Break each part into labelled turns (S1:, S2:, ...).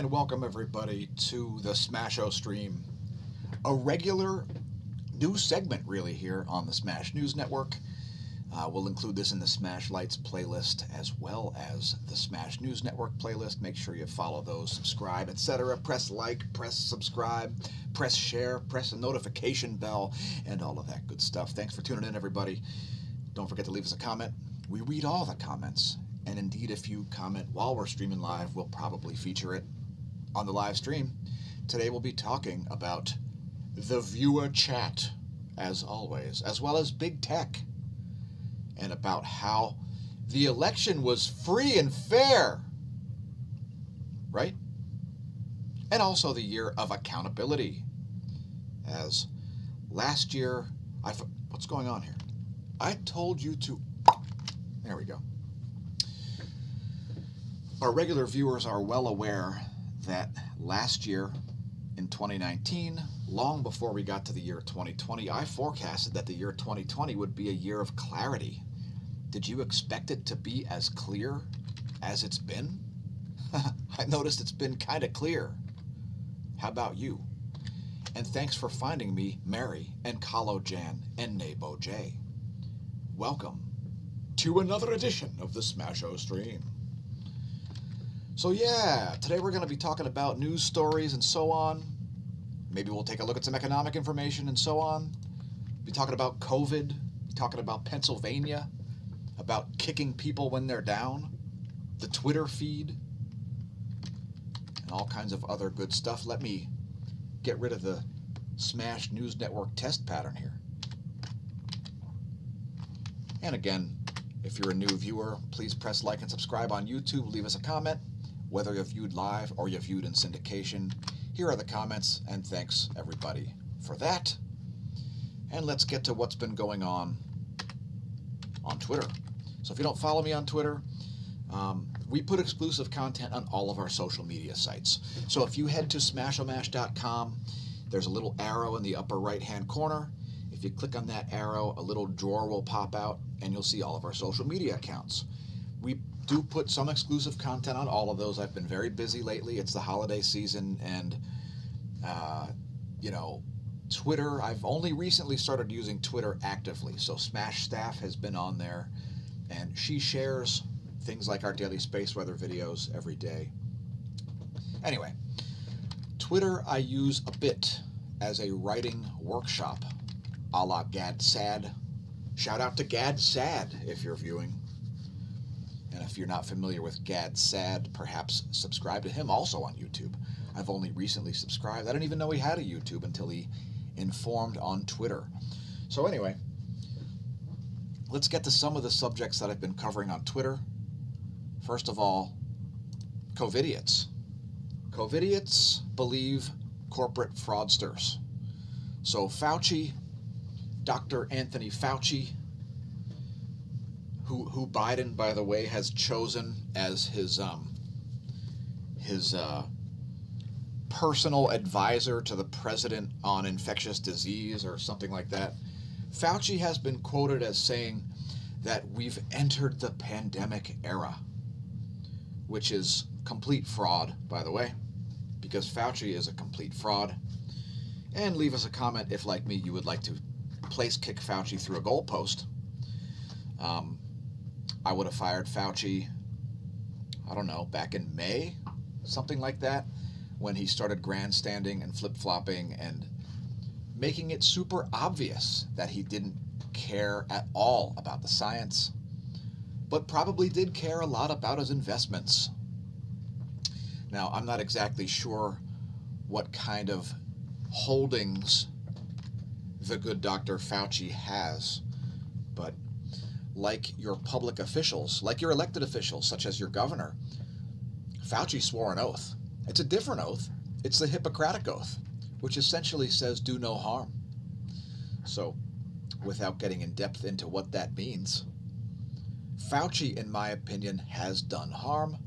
S1: and welcome everybody to the smAsho stream. A regular news segment really here on the Smash News Network. We'll include this in the Smash Lights playlist as well as the Smash News Network playlist. Make sure you follow those, subscribe, etc. Press like, press subscribe, press share, press the notification bell, and all of that good stuff. Thanks for tuning in, everybody. Don't forget to leave us a comment. We read all the comments. And indeed, if you comment while we're streaming live, we'll probably feature it on the live stream. Today we'll be talking about the viewer chat, as always, as well as big tech, and about how the election was free and fair, right? And also the year of accountability, as last year, what's going on here? I told you to, there we go. Our regular viewers are well aware that last year, in 2019, long before we got to the year 2020, I forecasted that the year 2020 would be a year of clarity. Did you expect it to be as clear as it's been? I noticed it's been kind of clear. How about you? And thanks for finding me, Mary, and Kalo Jan, and Nabo J. Welcome to another edition of the smAsho stream. So yeah, today we're going to be talking about news stories and so on. Maybe we'll take a look at some economic information and so on. Be talking about COVID, be talking about Pennsylvania, about kicking people when they're down, the Twitter feed, and all kinds of other good stuff. Let me get rid of the Smash News Network test pattern here. And again, if you're a new viewer, please press like and subscribe on YouTube. Leave us a comment. Whether you viewed live or you viewed in syndication, here are the comments, and thanks everybody for that. And let's get to what's been going on Twitter. So if you don't follow me on Twitter, we put exclusive content on all of our social media sites. So if you head to smashomash.com, there's a little arrow in the upper right-hand corner. If you click on that arrow, a little drawer will pop out, and you'll see all of our social media accounts. We do put some exclusive content on all of those. I've been very busy lately. It's the holiday season, and Twitter, I've only recently started using Twitter actively. So Smash staff has been on there, and she shares things like our daily space weather videos every day. Anyway, Twitter I use a bit as a writing workshop, a la Gad Sad. Shout out to Gad Sad if you're viewing. And if you're not familiar with Gad Sad, perhaps subscribe to him also on YouTube. I've only recently subscribed. I didn't even know he had a YouTube until he informed on Twitter. So anyway, let's get to some of the subjects that I've been covering on Twitter. First of all, COVIDiots. COVIDiots believe corporate fraudsters. So Fauci, Dr. Anthony Fauci, who Biden, by the way, has chosen as his personal advisor to the president on infectious disease or something like that. Fauci has been quoted as saying that we've entered the pandemic era, which is complete fraud, by the way, because Fauci is a complete fraud. And leave us a comment if, like me, you would like to place kick Fauci through a goalpost. I would have fired Fauci, I don't know, back in May, something like that, when he started grandstanding and flip-flopping and making it super obvious that he didn't care at all about the science, but probably did care a lot about his investments. Now, I'm not exactly sure what kind of holdings the good Dr. Fauci has, but like your public officials, like your elected officials, such as your governor, Fauci swore an oath. It's a different oath. It's the Hippocratic Oath, which essentially says do no harm. So, without getting in depth into what that means, Fauci, in my opinion, has done harm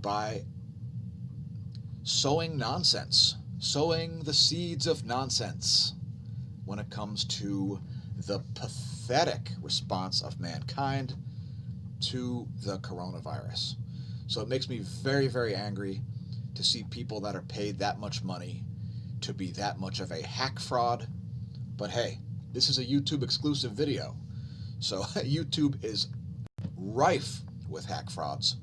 S1: by sowing nonsense, sowing the seeds of nonsense when it comes to the pathetic response of mankind to the coronavirus. So it makes me very, very angry to see people that are paid that much money to be that much of a hack fraud. But hey, this is a YouTube exclusive video, so YouTube is rife with hack frauds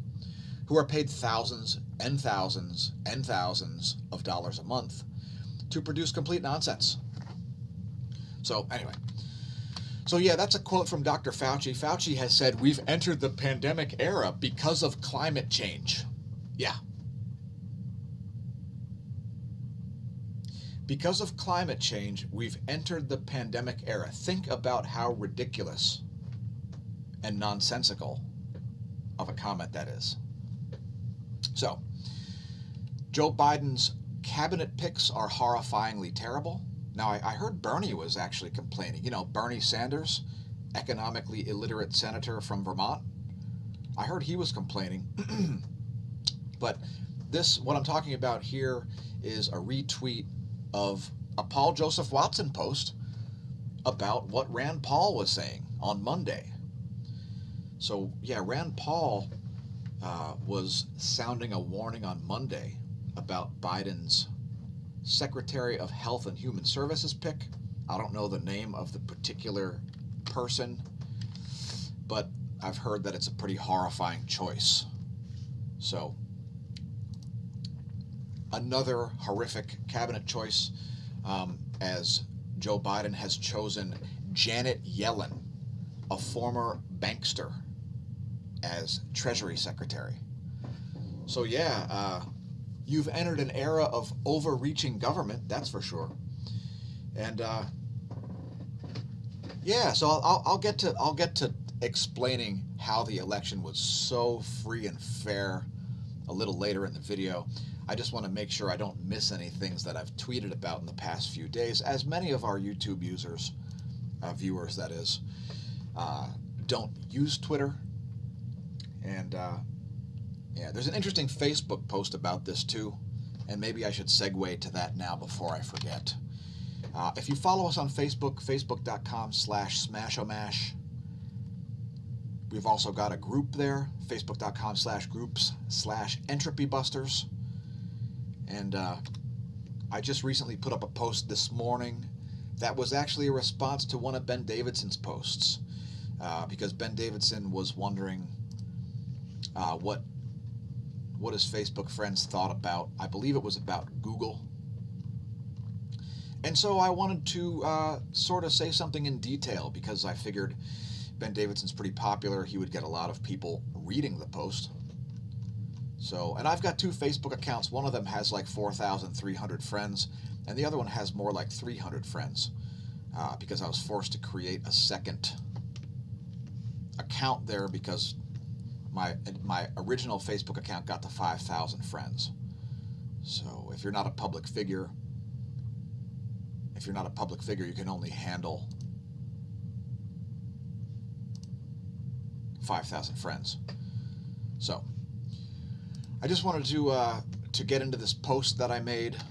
S1: who are paid thousands and thousands and thousands of dollars a month to produce complete nonsense. So anyway, so yeah, that's a quote from Dr. Fauci. Fauci has said, we've entered the pandemic era because of climate change. Yeah. Because of climate change, we've entered the pandemic era. Think about how ridiculous and nonsensical of a comment that is. So, Joe Biden's cabinet picks are horrifyingly terrible. Now, I heard Bernie was actually complaining. You know, Bernie Sanders, economically illiterate senator from Vermont. I heard he was complaining. But this, what I'm talking about here, is a retweet of a Paul Joseph Watson post about what Rand Paul was saying on Monday. So, yeah, Rand Paul was sounding a warning on Monday about Biden's Secretary of Health and Human Services pick. I don't know the name of the particular person, but I've heard that it's a pretty horrifying choice. So, another horrific cabinet choice, as Joe Biden has chosen Janet Yellen, a former bankster, as Treasury Secretary. So yeah, you've entered an era of overreaching government, that's for sure. And yeah, so I'll get to explaining how the election was so free and fair a little later in the video. I just want to make sure I don't miss any things that I've tweeted about in the past few days, as many of our YouTube users, viewers that is, don't use Twitter. And yeah, there's an interesting Facebook post about this too, and maybe I should segue to that now before I forget. If you follow us on Facebook, facebook.com/smashomash. We've also got a group there, facebook.com/groups/entropybusters. And I just recently put up a post this morning that was actually a response to one of Ben Davidson's posts, because Ben Davidson was wondering what his Facebook friends thought about, I believe it was about Google. And so I wanted to sort of say something in detail, because I figured Ben Davidson's pretty popular. He would get a lot of people reading the post. So, and I've got two Facebook accounts. One of them has like 4,300 friends, and the other one has more like 300 friends, because I was forced to create a second account there because my original Facebook account got to 5,000 friends. So if you're not a public figure, you can only handle 5,000 friends. So I just wanted to get into this post that I made.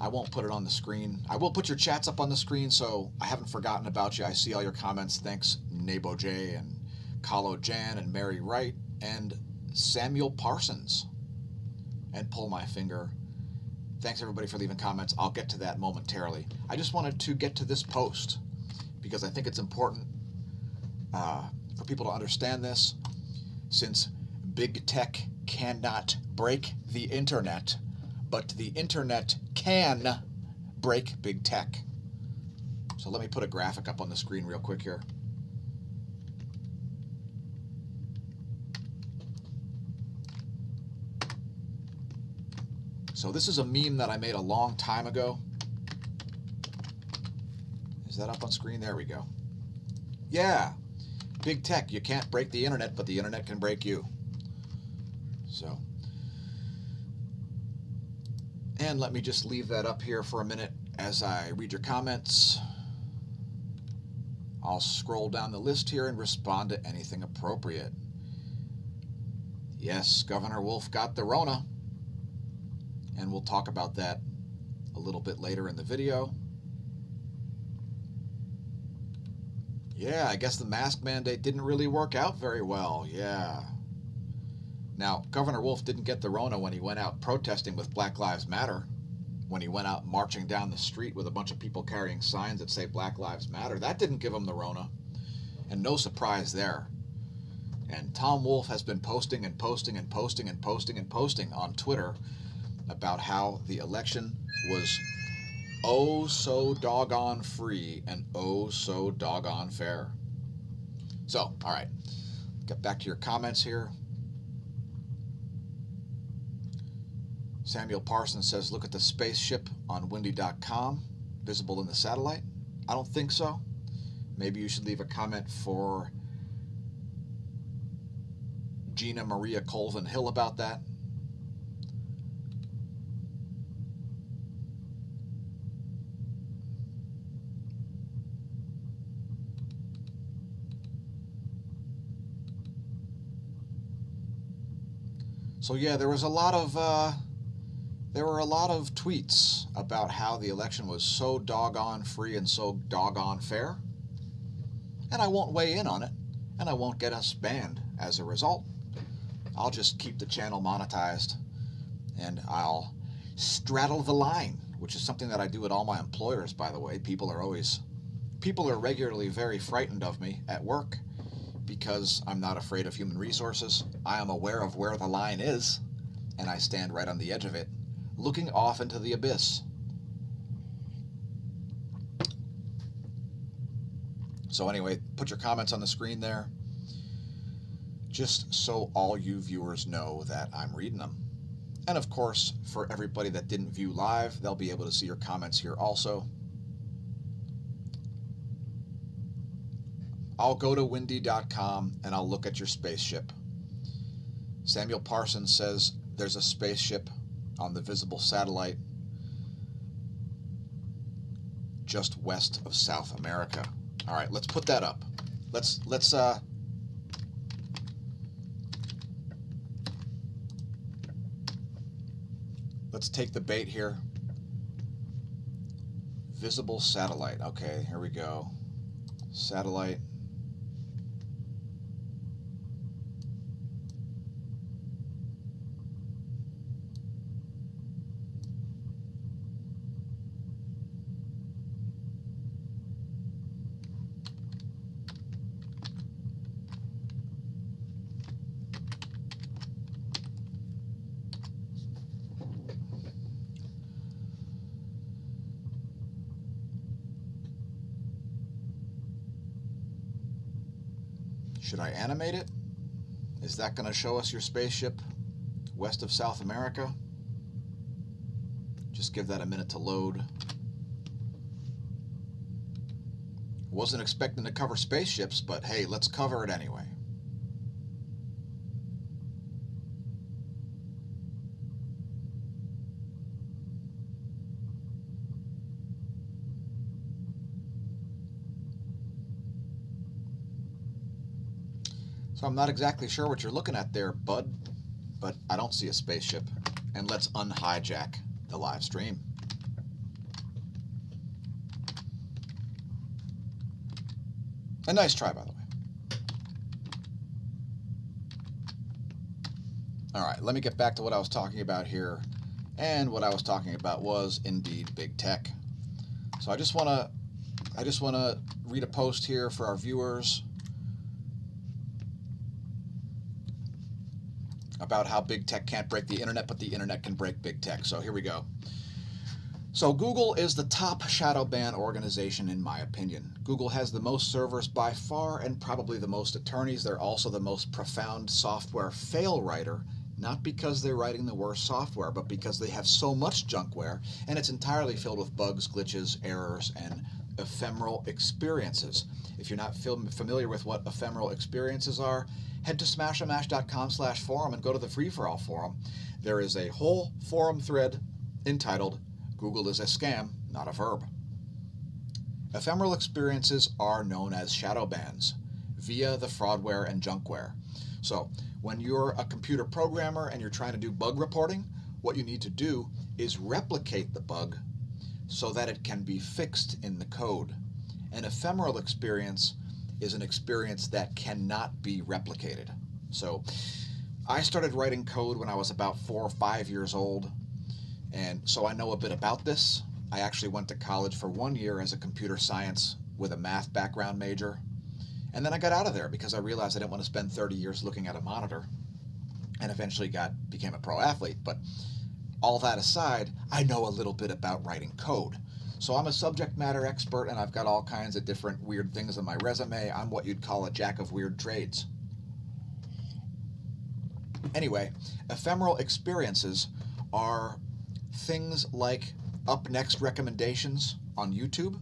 S1: I won't put it on the screen. I will put your chats up on the screen, so I haven't forgotten about you. I see all your comments. Thanks, Nabo J and Kahlo Jan and Mary Wright and Samuel Parsons and Pull My Finger. Thanks everybody for leaving comments. I'll get to that momentarily. I just wanted to get to this post because I think it's important for people to understand this, since big tech cannot break the internet, but the internet can break big tech. So let me put a graphic up on the screen real quick here. So this is a meme that I made a long time ago. Is that up on screen? There we go. Yeah, big tech, you can't break the internet, but the internet can break you. So, and let me just leave that up here for a minute as I read your comments. I'll scroll down the list here and respond to anything appropriate. Yes, Governor Wolf got the Rona, and we'll talk about that a little bit later in the video. Yeah, I guess the mask mandate didn't really work out very well. Yeah. Now, Governor Wolf didn't get the Rona when he went out protesting with Black Lives Matter, when he went out marching down the street with a bunch of people carrying signs that say Black Lives Matter. That didn't give him the Rona, and no surprise there. And Tom Wolf has been posting and posting and posting and posting and posting on Twitter about how the election was oh so doggone free and oh so doggone fair. So, all right, get back to your comments here. Samuel Parsons says, look at the spaceship on windy.com, visible in the satellite. I don't think so. Maybe you should leave a comment for Gina Maria Colvin Hill about that. So yeah, there were a lot of tweets about how the election was so doggone free and so doggone fair. And I won't weigh in on it, and I won't get us banned as a result. I'll just keep the channel monetized, and I'll straddle the line, which is something that I do at all my employers, by the way. People are regularly very frightened of me at work because I'm not afraid of human resources. I am aware of where the line is, and I stand right on the edge of it, looking off into the abyss. So anyway, put your comments on the screen there, just so all you viewers know that I'm reading them. And of course, for everybody that didn't view live, they'll be able to see your comments here also. I'll go to windy.com and I'll look at your spaceship. Samuel Parsons says there's a spaceship on the visible satellite just west of South America. All right, let's put that up. Let's take the bait here. Visible satellite. Okay, here we go. Satellite. Should I animate it? Is that going to show us your spaceship west of South America? Just give that a minute to load. Wasn't expecting to cover spaceships, but hey, let's cover it anyway. So I'm not exactly sure what you're looking at there, bud, but I don't see a spaceship. And let's unhijack the live stream. A nice try, by the way. All right, let me get back to what I was talking about here. And what I was talking about was indeed big tech. So I just want to read a post here for our viewers about how big tech can't break the internet, but the internet can break big tech. So here we go. So Google is the top shadow ban organization in my opinion. Google has the most servers by far and probably the most attorneys. They're also the most profound software fail writer, not because they're writing the worst software, but because they have so much junkware and it's entirely filled with bugs, glitches, errors, and ephemeral experiences. If you're not familiar with what ephemeral experiences are, head to smAsho.com/forum and go to the free-for-all forum. There is a whole forum thread entitled Google is a Scam, Not a Verb. Ephemeral experiences are known as shadow bans via the fraudware and junkware. So when you're a computer programmer and you're trying to do bug reporting, what you need to do is replicate the bug so that it can be fixed in the code. An ephemeral experience is an experience that cannot be replicated. So I started writing code when I was about 4 or 5 years old, and so I know a bit about this. I actually went to college for 1 year as a computer science with a math background major, and then I got out of there because I realized I didn't want to spend 30 years looking at a monitor, and eventually became a pro athlete. But all that aside, I know a little bit about writing code. So I'm a subject matter expert, and I've got all kinds of different weird things on my resume. I'm what you'd call a jack of weird trades. Anyway, ephemeral experiences are things like up next recommendations on YouTube,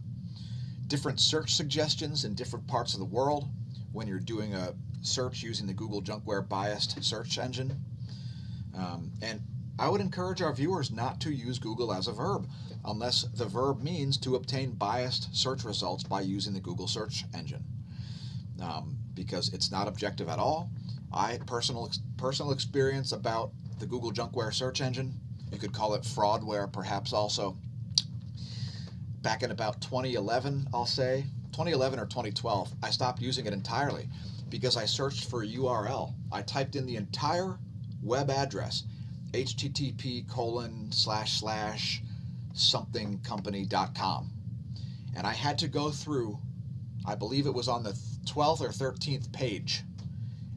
S1: different search suggestions in different parts of the world when you're doing a search using the Google Junkware biased search engine. And I would encourage our viewers not to use Google as a verb unless the verb means to obtain biased search results by using the Google search engine, because it's not objective at all. Personal experience about the Google Junkware search engine, you could call it fraudware perhaps also. Back in about 2011, I'll say, 2011 or 2012, I stopped using it entirely because I searched for a URL. I typed in the entire web address, http://somethingcompany.com. And I had to go through, I believe it was on the 12th or 13th page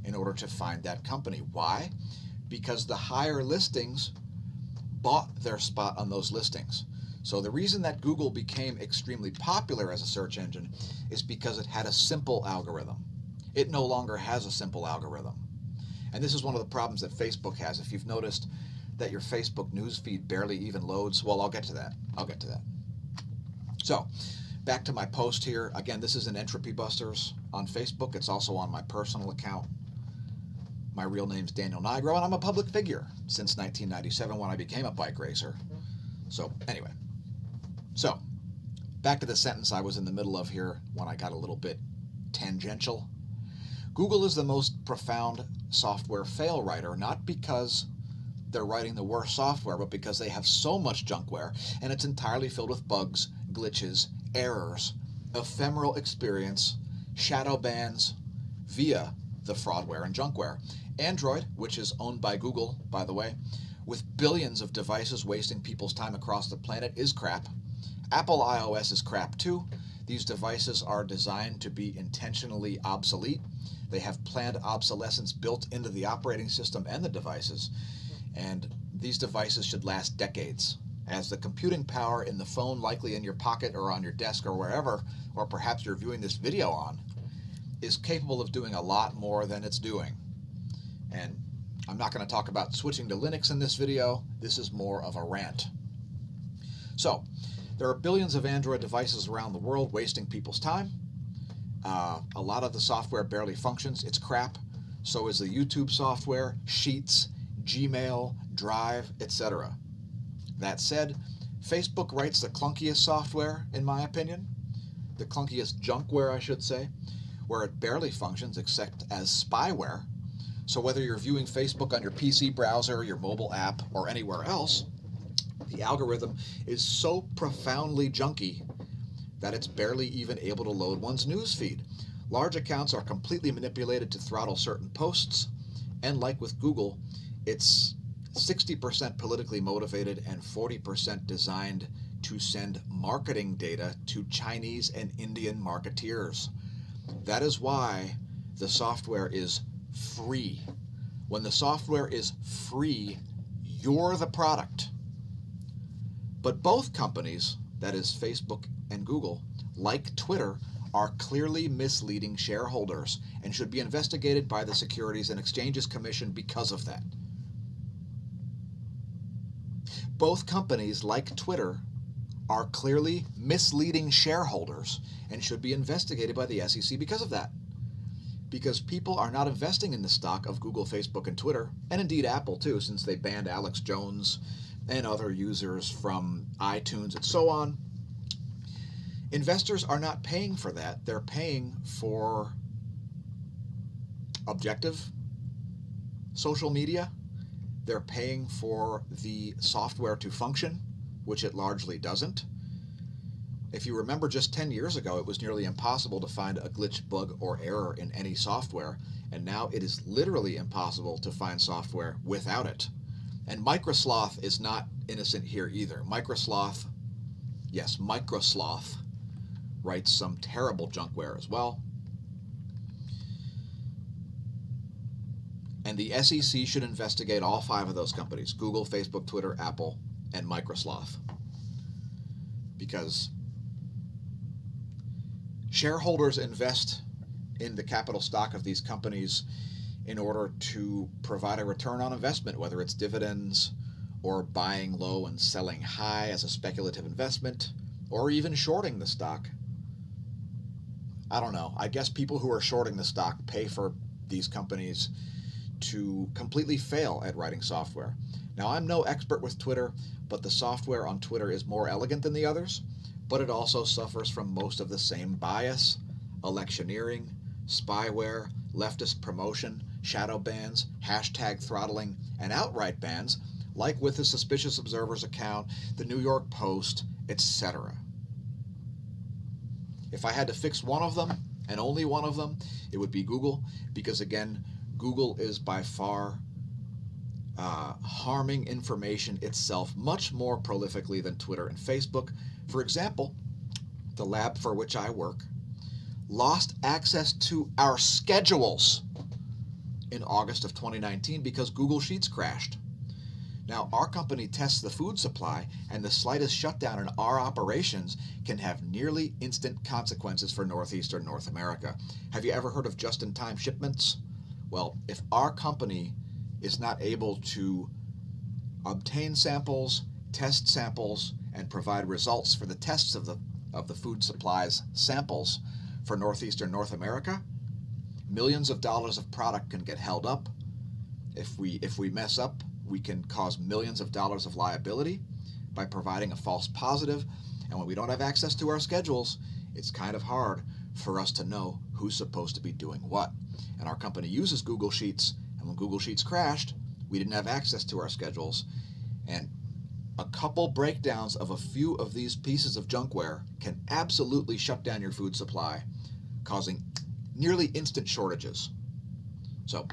S1: in order to find that company. Why? Because the higher listings bought their spot on those listings. So the reason that Google became extremely popular as a search engine is because it had a simple algorithm. It no longer has a simple algorithm. And this is one of the problems that Facebook has. If you've noticed that your Facebook newsfeed barely even loads, well, I'll get to that. So, back to my post here. Again, this is an Entropy Busters on Facebook. It's also on my personal account. My real name's Daniel Nigro, and I'm a public figure since 1997 when I became a bike racer. So, anyway. So, back to the sentence I was in the middle of here when I got a little bit tangential. Google is the most profound software fail writer, not because they're writing the worst software, but because they have so much junkware, and it's entirely filled with bugs, glitches, errors, ephemeral experience, shadow bans via the fraudware and junkware. Android, which is owned by Google, by the way, with billions of devices wasting people's time across the planet, is crap. Apple iOS is crap too. These devices are designed to be intentionally obsolete. They have planned obsolescence built into the operating system and the devices, and these devices should last decades, as the computing power in the phone, likely in your pocket or on your desk or wherever, or perhaps you're viewing this video on, is capable of doing a lot more than it's doing. And I'm not going to talk about switching to Linux in this video. This is more of a rant. So, there are billions of Android devices around the world wasting people's time. A lot of the software barely functions. It's crap. So is the YouTube software, Sheets, Gmail, Drive, etc. That said, Facebook writes the clunkiest software, in my opinion. The clunkiest junkware, I should say, where it barely functions except as spyware. So whether you're viewing Facebook on your PC browser, your mobile app, or anywhere else, the algorithm is so profoundly junky that it's barely even able to load one's newsfeed. Large accounts are completely manipulated to throttle certain posts, and like with Google, it's 60% politically motivated and 40% designed to send marketing data to Chinese and Indian marketeers. That is why the software is free. When the software is free, you're the product. But both companies, that is Facebook and Google, like Twitter, are clearly misleading shareholders and should be investigated by the Securities and Exchanges Commission because of that. Both companies, like Twitter, are clearly misleading shareholders and should be investigated by the SEC because of that. Because people are not investing in the stock of Google, Facebook, and Twitter, and indeed Apple too, since they banned Alex Jones and other users from iTunes and so on. Investors are not paying for that. They're paying for objective social media. They're paying for the software to function, which it largely doesn't. If you remember, just 10 years ago, it was nearly impossible to find a glitch, bug, or error in any software, and now it is literally impossible to find software without it. And Microsloth is not innocent here either. Microsloth writes some terrible junkware as well. And the SEC should investigate all 5 of those companies, Google, Facebook, Twitter, Apple, and Microsloth. Because shareholders invest in the capital stock of these companies in order to provide a return on investment, whether it's dividends or buying low and selling high as a speculative investment, or even shorting the stock. I don't know. I guess people who are shorting the stock pay for these companies to completely fail at writing software. Now, I'm no expert with Twitter, but the software on Twitter is more elegant than the others, but it also suffers from most of the same bias, electioneering, spyware, leftist promotion, shadow bans, hashtag throttling, and outright bans, like with the Suspicious Observer's account, the New York Post, etc. If I had to fix one of them, and only one of them, it would be Google, because again, Google is by far harming information itself much more prolifically than Twitter and Facebook. For example, the lab for which I work lost access to our schedules in August of 2019 because Google Sheets crashed. Now, our company tests the food supply, and the slightest shutdown in our operations can have nearly instant consequences for northeastern North America. Have you ever heard of just-in-time shipments? Well, if our company is not able to obtain samples, test samples, and provide results for the tests of the food supplies samples for northeastern North America, millions of dollars of product can get held up. If we mess up, we can cause millions of dollars of liability by providing a false positive. And when we don't have access to our schedules, it's kind of hard for us to know who's supposed to be doing what. And our company uses Google Sheets, and when Google Sheets crashed, we didn't have access to our schedules. And a couple breakdowns of a few of these pieces of junkware can absolutely shut down your food supply, causing nearly instant shortages. So,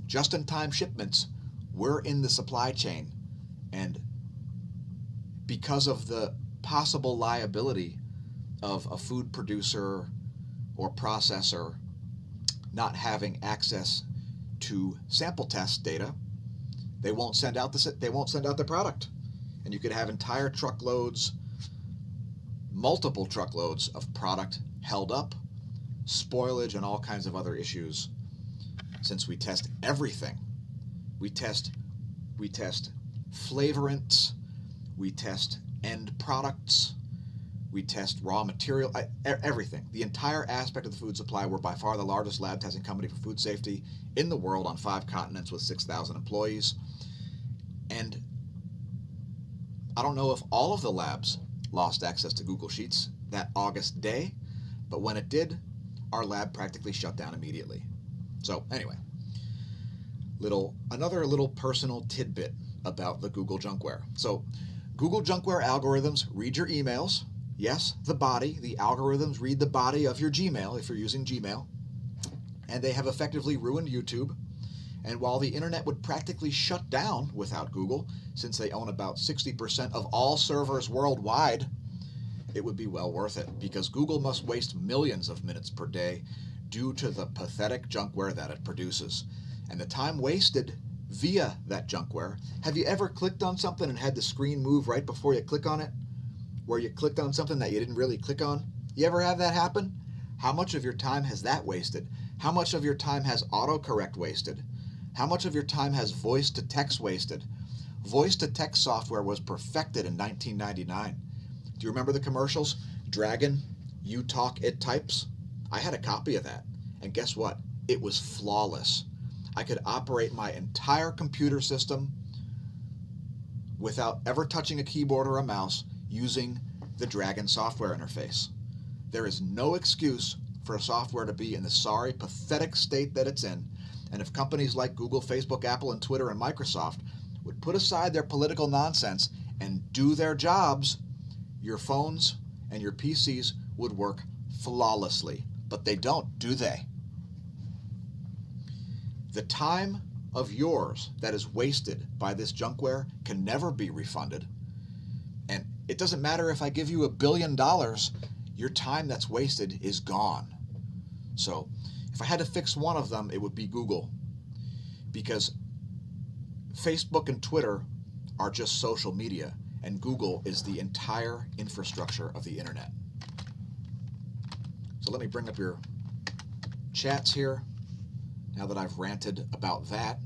S1: just-in-time shipments, we're in the supply chain, and because of the possible liability of a food producer or processor not having access to sample test data, they won't send out the product, and you could have entire truckloads, multiple truckloads of product held up, spoilage, and all kinds of other issues. Since we test everything, we test flavorants, we test end products, we test raw material, everything. The entire aspect of the food supply. We're by far the largest lab testing company for food safety in the world on 5 continents with 6,000 employees. And I don't know if all of the labs lost access to Google Sheets that August day, but when it did, our lab practically shut down immediately. So anyway, another little personal tidbit about the Google junkware. So Google junkware algorithms read your emails. Yes, the algorithms read the body of your Gmail if you're using Gmail, and they have effectively ruined YouTube. And while the internet would practically shut down without Google, since they own about 60% of all servers worldwide, it would be well worth it, because Google must waste millions of minutes per day due to the pathetic junkware that it produces. And the time wasted via that junkware, have you ever clicked on something and had the screen move right before you click on it? Where you clicked on something that you didn't really click on? You ever have that happen? How much of your time has that wasted? How much of your time has autocorrect wasted? How much of your time has voice-to-text wasted? Voice-to-text software was perfected in 1999. Do you remember the commercials? Dragon, you talk, it types. I had a copy of that, and guess what? It was flawless. I could operate my entire computer system without ever touching a keyboard or a mouse using the Dragon software interface. There is no excuse for a software to be in the sorry, pathetic state that it's in, and if companies like Google, Facebook, Apple, and Twitter, and Microsoft would put aside their political nonsense and do their jobs, your phones and your PCs would work flawlessly. But they don't, do they? The time of yours that is wasted by this junkware can never be refunded. And it doesn't matter if I give you $1 billion, your time that's wasted is gone. So if I had to fix one of them, it would be Google. Because Facebook and Twitter are just social media, and Google is the entire infrastructure of the internet. So let me bring up your chats here, now that I've ranted about that.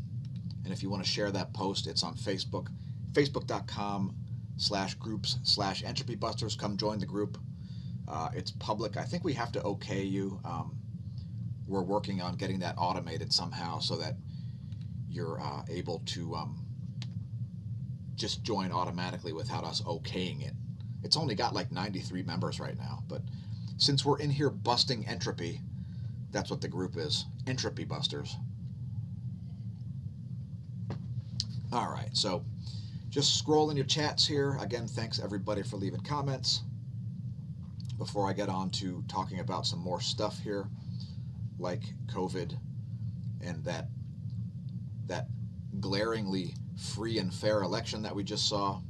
S1: And if you want to share that post, it's on Facebook, facebook.com/groups/entropybusters. Come join the group. It's public. I think we have to okay you. We're working on getting that automated somehow so that you're able to just join automatically without us okaying it. It's only got like 93 members right now, but since we're in here busting entropy, that's what the group is, Entropy Busters. All right, so just scrolling your chats here. Again, thanks everybody for leaving comments. Before I get on to talking about some more stuff here, like COVID and that glaringly free and fair election that we just saw.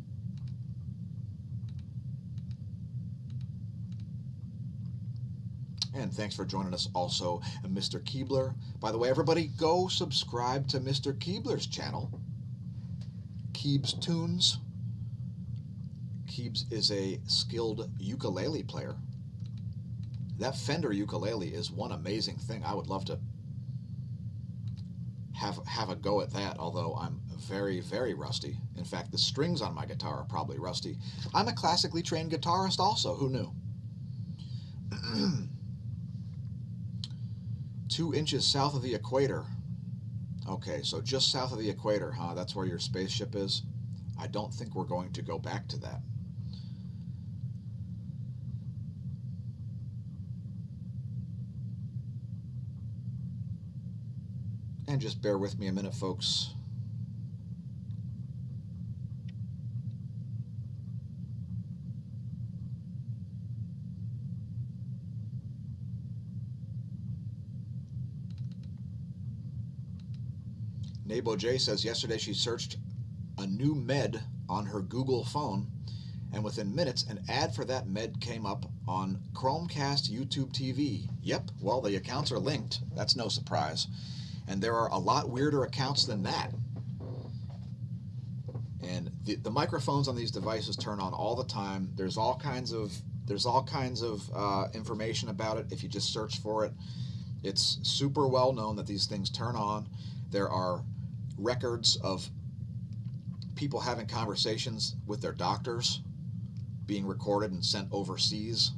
S1: And thanks for joining us also, Mr. Keebler. By the way, everybody go subscribe to Mr. Keebler's channel, Keebs Tunes. Keebs is a skilled ukulele player. That Fender ukulele is one amazing thing. I would love to have a go at that, although I'm very, very rusty. In fact, the strings on my guitar are probably rusty. I'm a classically trained guitarist also. Who knew? 2 inches south of the equator. Okay, so just south of the equator, huh? That's where your spaceship is? I don't think we're going to go back to that. And just bear with me a minute, folks. Nabo J says yesterday she searched a new med on her Google phone, and within minutes an ad for that med came up on Chromecast YouTube TV. Yep, well, the accounts are linked. That's no surprise. And there are a lot weirder accounts than that. And the microphones on these devices turn on all the time. There's all kinds of information about it if you just search for it. It's super well known that these things turn on. There are records of people having conversations with their doctors being recorded and sent overseas.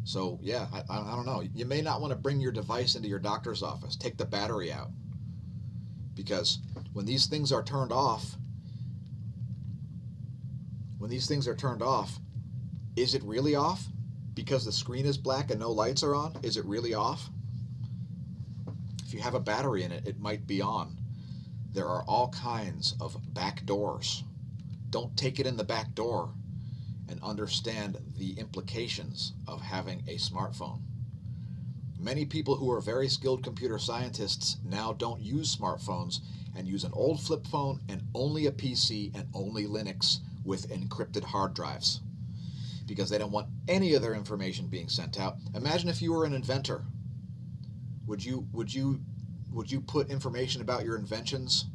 S1: So yeah, I don't know. You may not want to bring your device into your doctor's office. Take the battery out. Because when these things are turned off, is it really off? Because the screen is black and no lights are on, is it really off? If you have a battery in it, it might be on. There are all kinds of back doors. Don't take it in the back door and understand the implications of having a smartphone. Many people who are very skilled computer scientists now don't use smartphones and use an old flip phone and only a PC and only Linux with encrypted hard drives because they don't want any of their information being sent out. Imagine if you were an inventor. Would you put information about your inventions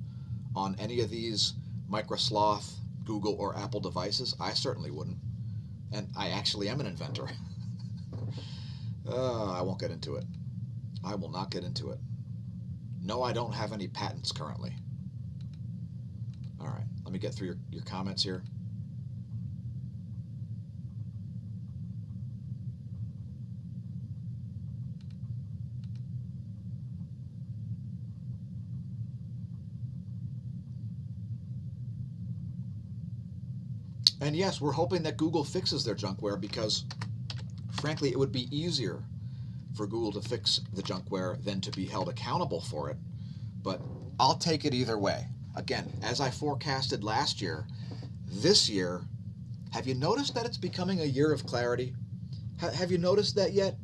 S1: on any of these Microsloth, Google, or Apple devices? I certainly wouldn't. And I actually am an inventor. I won't get into it. I will not get into it. No, I don't have any patents currently. All right, let me get through your comments here. And yes, we're hoping that Google fixes their junkware because, frankly, it would be easier for Google to fix the junkware than to be held accountable for it. But I'll take it either way. Again, as I forecasted last year, this year, have you noticed that it's becoming a year of clarity? Have you noticed that yet?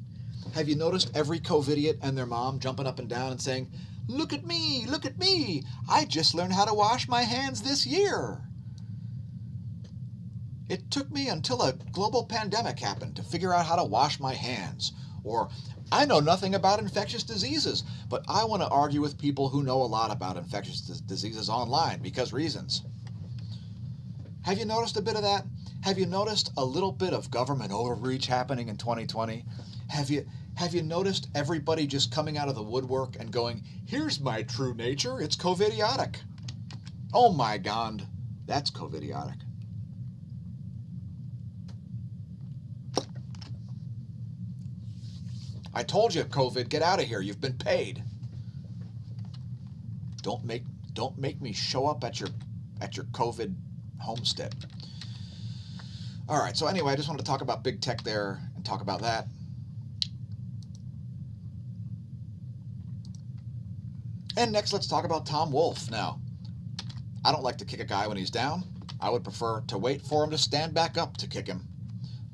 S1: Have you noticed every COVIDiot and their mom jumping up and down and saying, look at me, I just learned how to wash my hands this year. It took me until a global pandemic happened to figure out how to wash my hands. Or, I know nothing about infectious diseases, but I want to argue with people who know a lot about infectious diseases online because reasons. Have you noticed a bit of that? Have you noticed a little bit of government overreach happening in 2020? Have you noticed everybody just coming out of the woodwork and going, here's my true nature, it's COVIDiotic. Oh my God, that's COVIDiotic. I told you, COVID, get out of here. You've been paid. Don't make me show up at your COVID homestead. All right. So anyway, I just wanted to talk about big tech there and talk about that. And next, let's talk about Tom Wolfe. Now, I don't like to kick a guy when he's down. I would prefer to wait for him to stand back up to kick him.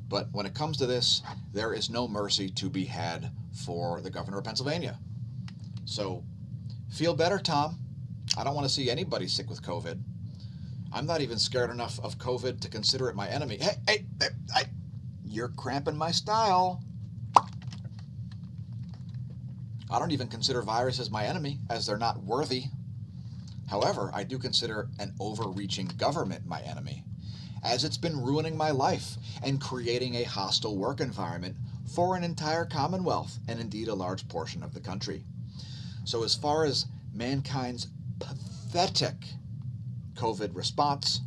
S1: But when it comes to this, there is no mercy to be had for the governor of Pennsylvania. So feel better, Tom. I don't want to see anybody sick with COVID. I'm not even scared enough of COVID to consider it my enemy. Hey, you're cramping my style. I don't even consider viruses my enemy, as they're not worthy. However, I do consider an overreaching government my enemy, as it's been ruining my life and creating a hostile work environment for an entire commonwealth and indeed a large portion of the country. So as far as mankind's pathetic COVID response,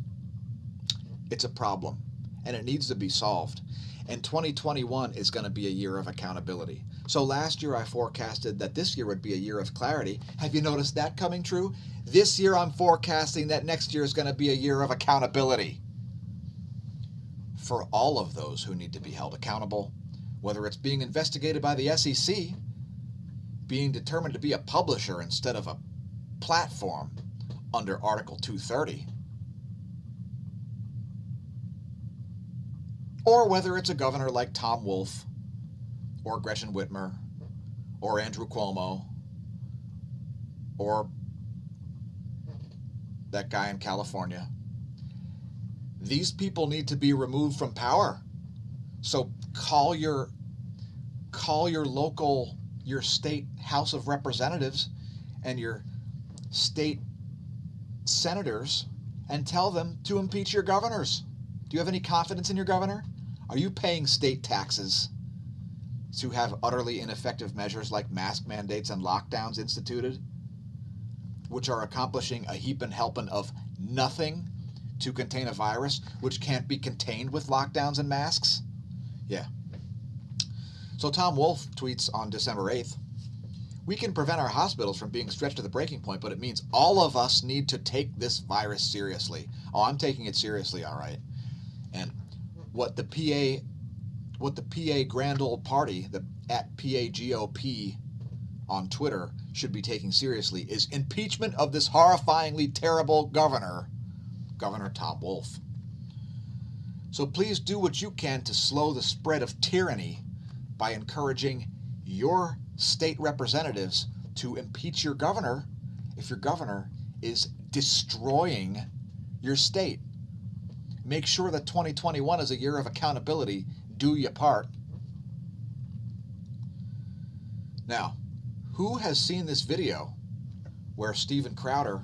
S1: it's a problem and it needs to be solved. And 2021 is going to be a year of accountability. So last year I forecasted that this year would be a year of clarity. Have you noticed that coming true? This year I'm forecasting that next year is going to be a year of accountability for all of those who need to be held accountable, whether it's being investigated by the SEC, being determined to be a publisher instead of a platform under Article 230, or whether it's a governor like Tom Wolfe, or Gretchen Whitmer, or Andrew Cuomo, or that guy in California. These people need to be removed from power. So call your local, your state House of Representatives and your state senators and tell them to impeach your governors. Do you have any confidence in your governor? Are you paying state taxes to have utterly ineffective measures like mask mandates and lockdowns instituted, which are accomplishing a heap and helping of nothing to contain a virus which can't be contained with lockdowns and masks? Yeah. So Tom Wolfe tweets on December 8th, "We can prevent our hospitals from being stretched to the breaking point, but it means all of us need to take this virus seriously." Oh, I'm taking it seriously, all right. And what the PA Grand Old Party, the at PAGOP on Twitter, should be taking seriously is impeachment of this horrifyingly terrible governor, Governor Tom Wolfe. So please do what you can to slow the spread of tyranny by encouraging your state representatives to impeach your governor if your governor is destroying your state. Make sure that 2021 is a year of accountability. Do your part. Now, who has seen this video where Steven Crowder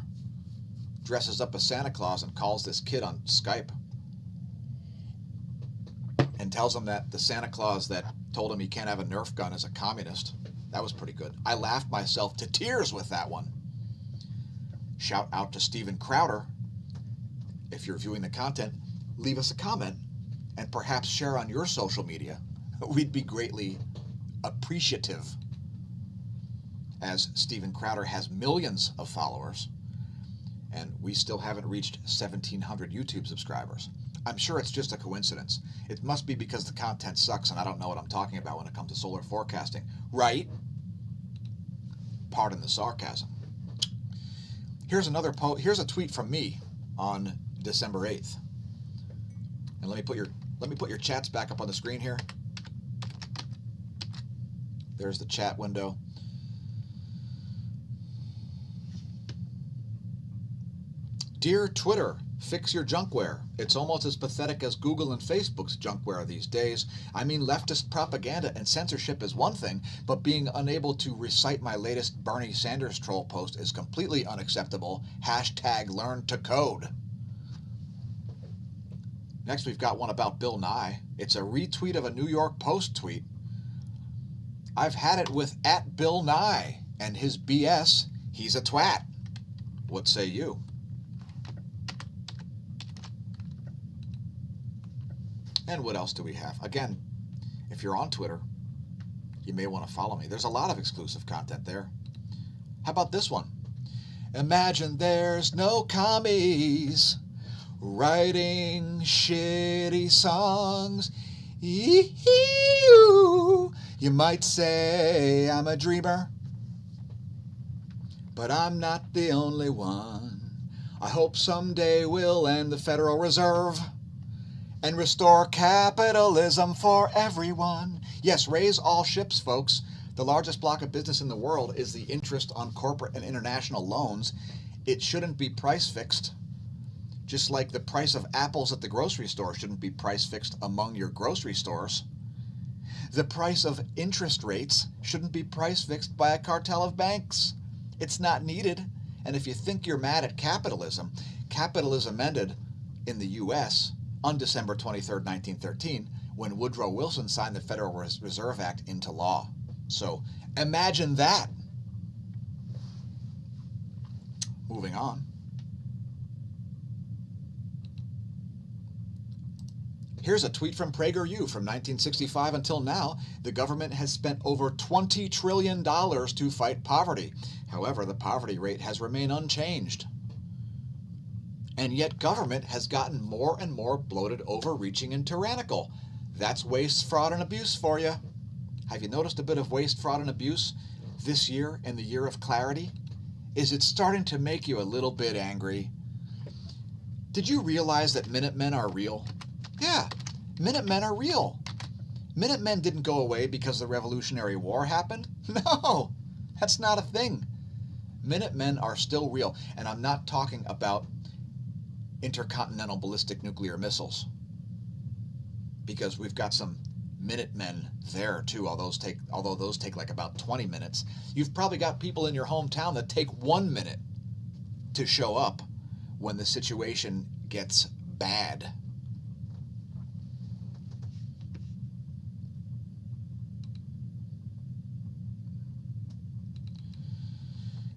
S1: dresses up as Santa Claus and calls this kid on Skype and tells him that the Santa Claus that told him he can't have a Nerf gun is a communist? That was pretty good. I laughed myself to tears with that one. Shout out to Steven Crowder. If you're viewing the content, leave us a comment and perhaps share on your social media. We'd be greatly appreciative, as Steven Crowder has millions of followers and we still haven't reached 1,700 YouTube subscribers. I'm sure it's just a coincidence. It must be because the content sucks and I don't know what I'm talking about when it comes to solar forecasting. Right? Pardon the sarcasm. Here's a tweet from me on December 8th. And let me put your chats back up on the screen here. There's the chat window. Dear Twitter, fix your junkware. It's almost as pathetic as Google and Facebook's junkware these days. I mean, leftist propaganda and censorship is one thing, but being unable to recite my latest Bernie Sanders troll post is completely unacceptable. Hashtag learn to code. Next, we've got one about Bill Nye. It's a retweet of a New York Post tweet. I've had it with @Bill Nye and his BS. He's a twat. What say you? And what else do we have? Again, if you're on Twitter, you may want to follow me. There's a lot of exclusive content there. How about this one? Imagine there's no commies writing shitty songs. You might say I'm a dreamer, but I'm not the only one. I hope someday we'll end the Federal Reserve and restore capitalism for everyone. Yes, raise all ships, folks. The largest block of business in the world is the interest on corporate and international loans. It shouldn't be price fixed. Just like the price of apples at the grocery store shouldn't be price fixed among your grocery stores. The price of interest rates shouldn't be price fixed by a cartel of banks. It's not needed. And if you think you're mad at capitalism, capitalism ended in the U.S. on December 23rd, 1913, when Woodrow Wilson signed the Federal Reserve Act into law. So imagine that. Moving on. Here's a tweet from PragerU from 1965 until now. The government has spent over $20 trillion to fight poverty. However, the poverty rate has remained unchanged. And yet government has gotten more and more bloated, overreaching, and tyrannical. That's waste, fraud, and abuse for you. Have you noticed a bit of waste, fraud, and abuse this year in the year of clarity? Is it starting to make you a little bit angry? Did you realize that Minutemen are real? Yeah, Minutemen are real. Minutemen didn't go away because the Revolutionary War happened. No, that's not a thing. Minutemen are still real, and I'm not talking about intercontinental ballistic nuclear missiles, because we've got some Minutemen there too, although those take like about 20 minutes. You've probably got people in your hometown that take 1 minute to show up when the situation gets bad.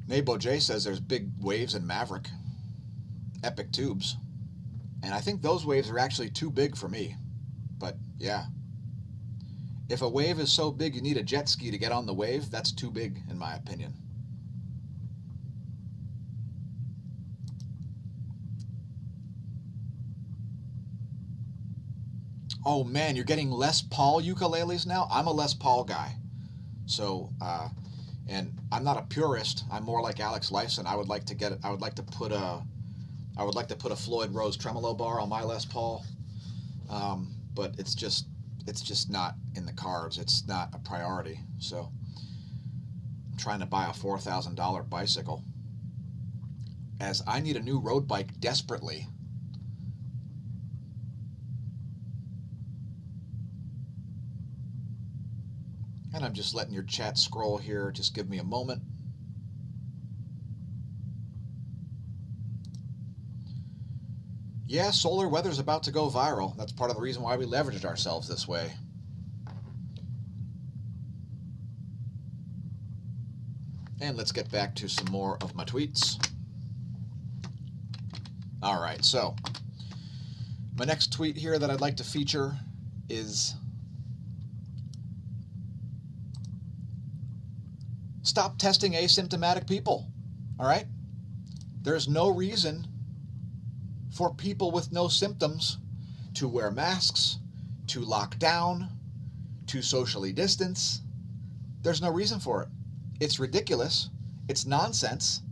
S1: Nabo J says there's big waves in Maverick. Epic tubes. And I think those waves are actually too big for me. But yeah. If a wave is so big you need a jet ski to get on the wave, that's too big in my opinion. Oh man, you're getting Les Paul ukuleles now? I'm a Les Paul guy. So, and I'm not a purist. I'm more like Alex Lifeson. I would like to put a Floyd Rose tremolo bar on my Les Paul, but it's just not in the cards. It's not a priority. So I'm trying to buy a $4,000 bicycle, as I need a new road bike desperately. And I'm just letting your chat scroll here. Just give me a moment. Yeah, solar weather's about to go viral. That's part of the reason why we leveraged ourselves this way. And let's get back to some more of my tweets. All right, so my next tweet here that I'd like to feature is stop testing asymptomatic people. All right? There's no reason for people with no symptoms to wear masks, to lock down, to socially distance. There's no reason for it. It's ridiculous. It's nonsense.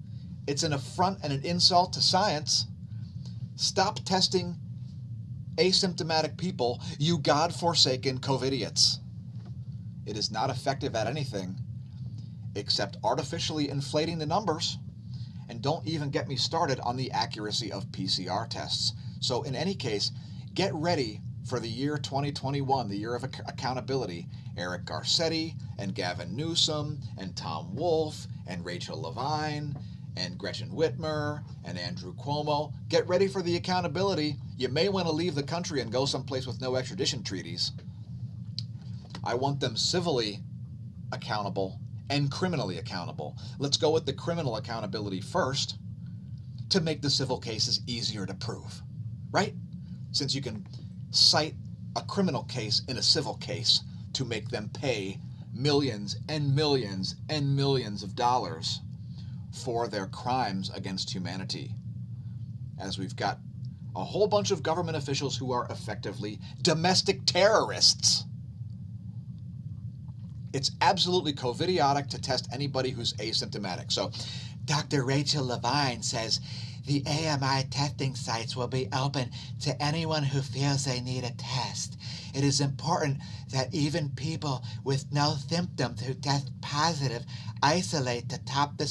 S1: It's an affront and an insult to science. Stop testing asymptomatic people, you God-forsaken COVIDiots. It is not effective at anything except artificially inflating the numbers. And don't even get me started on the accuracy of PCR tests. So in any case, get ready for the year 2021, the year of accountability. Eric Garcetti and Gavin Newsom and Tom Wolfe and Rachel Levine and Gretchen Whitmer and Andrew Cuomo. Get ready for the accountability. You may want to leave the country and go someplace with no extradition treaties. I want them civilly accountable and criminally accountable. Let's go with the criminal accountability first to make the civil cases easier to prove, right? Since you can cite a criminal case in a civil case to make them pay millions and millions and millions of dollars for their crimes against humanity. As we've got a whole bunch of government officials who are effectively domestic terrorists. It's absolutely COVIDiotic to test anybody who's asymptomatic. So Dr. Rachel Levine says the AMI testing sites will be open to anyone who feels they need a test. It is important that even people with no symptoms who test positive isolate to stop the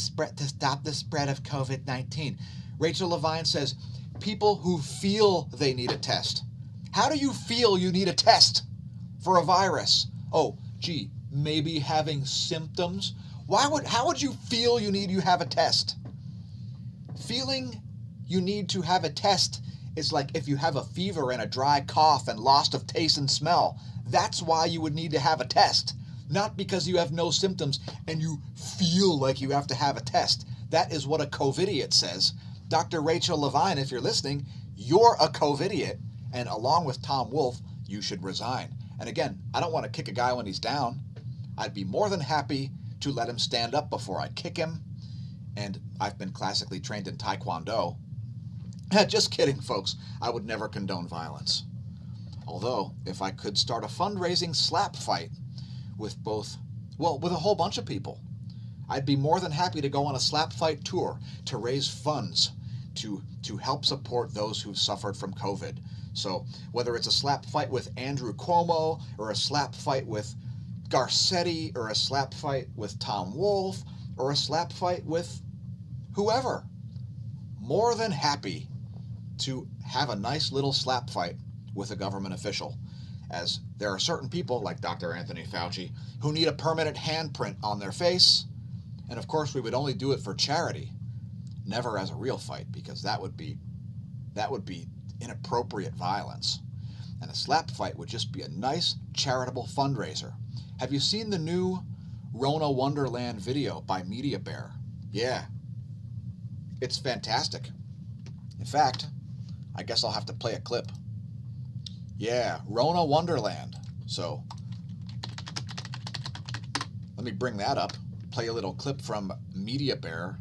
S1: spread of COVID-19. Rachel Levine says people who feel they need a test. How do you feel you need a test for a virus? Oh, gee, maybe having symptoms. How would you feel you have a test? Feeling you need to have a test is like if you have a fever and a dry cough and loss of taste and smell. That's why you would need to have a test, not because you have no symptoms and you feel like you have to have a test. That is what a COVIDiot says. Dr. Rachel Levine, if you're listening, you're a COVIDiot, and along with Tom Wolfe, you should resign. And again, I don't want to kick a guy when he's down. I'd be more than happy to let him stand up before I kick him. And I've been classically trained in Taekwondo. Just kidding, folks. I would never condone violence. Although, if I could start a fundraising slap fight with with a whole bunch of people, I'd be more than happy to go on a slap fight tour to raise funds to help support those who've suffered from COVID. So whether it's a slap fight with Andrew Cuomo or a slap fight with Garcetti or a slap fight with Tom Wolfe or a slap fight with whoever, more than happy to have a nice little slap fight with a government official, as there are certain people like Dr. Anthony Fauci who need a permanent handprint on their face, and of course we would only do it for charity, never as a real fight, because that would be inappropriate violence. And a slap fight would just be a nice charitable fundraiser. Have you seen the new Rona Wonderland video by Media Bear? Yeah, it's fantastic. In fact, I guess I'll have to play a clip. Yeah, Rona Wonderland. So let me bring that up, play a little clip from Media Bear,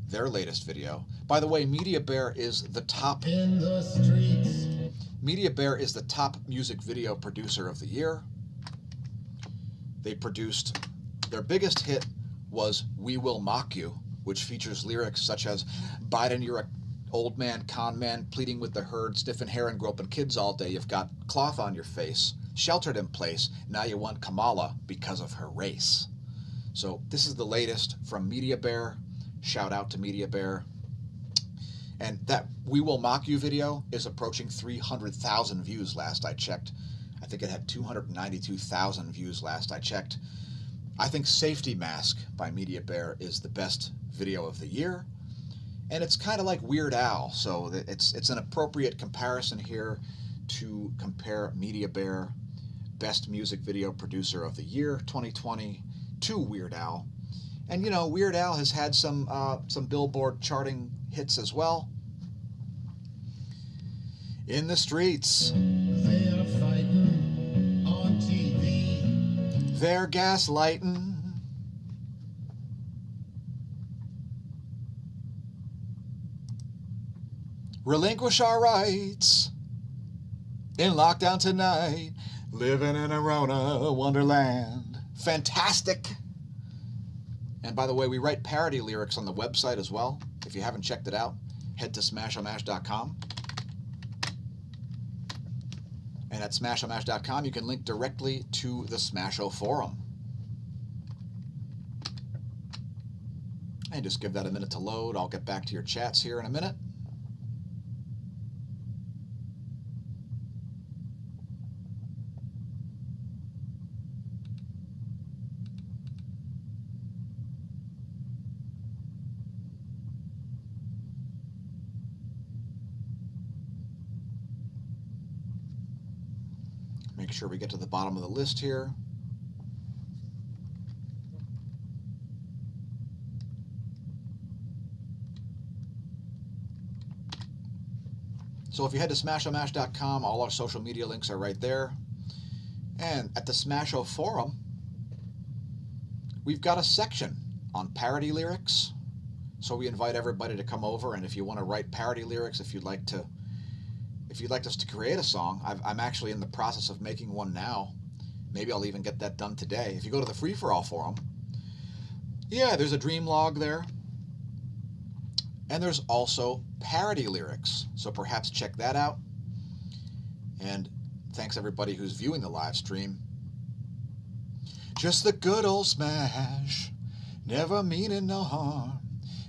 S1: their latest video. By the way, Media Bear is the top in the streets. Media Bear is the top music video producer of the year. They produced, their biggest hit was We Will Mock You, which features lyrics such as, Biden, you're a old man, con man, pleading with the herd, stiffing hair and groping kids all day. You've got cloth on your face, sheltered in place. Now you want Kamala because of her race. So this is the latest from Media Bear. Shout out to Media Bear. And that We Will Mock You video is approaching 300,000 views last I checked. I think it had 292,000 views last I checked. I think Safety Mask by Media Bear is the best video of the year. And it's kind of like Weird Al, so it's an appropriate comparison here to compare Media Bear, Best Music Video Producer of the Year 2020, to Weird Al. And you know, Weird Al has had some Billboard charting hits as well. In the streets, they're fighting on TV. They're gaslighting. Relinquish our rights in lockdown tonight, living in a Rona Wonderland. Fantastic. And by the way, we write parody lyrics on the website as well. If you haven't checked it out, head to smashomash.com. And at smAsho.com, you can link directly to the smAsho forum. And just give that a minute to load. I'll get back to your chats here in a minute. Make sure we get to the bottom of the list here. So if you head to smAsho.com, all our social media links are right there. And at the smAsho forum, we've got a section on parody lyrics. So we invite everybody to come over, and if you want to write parody lyrics, if you'd like us to create a song, I'm actually in the process of making one now. Maybe I'll even get that done today. If you go to the Free For All forum, yeah, there's a dream log there. And there's also parody lyrics. So perhaps check that out. And thanks everybody who's viewing the live stream. Just the good old smash, never meaning no harm.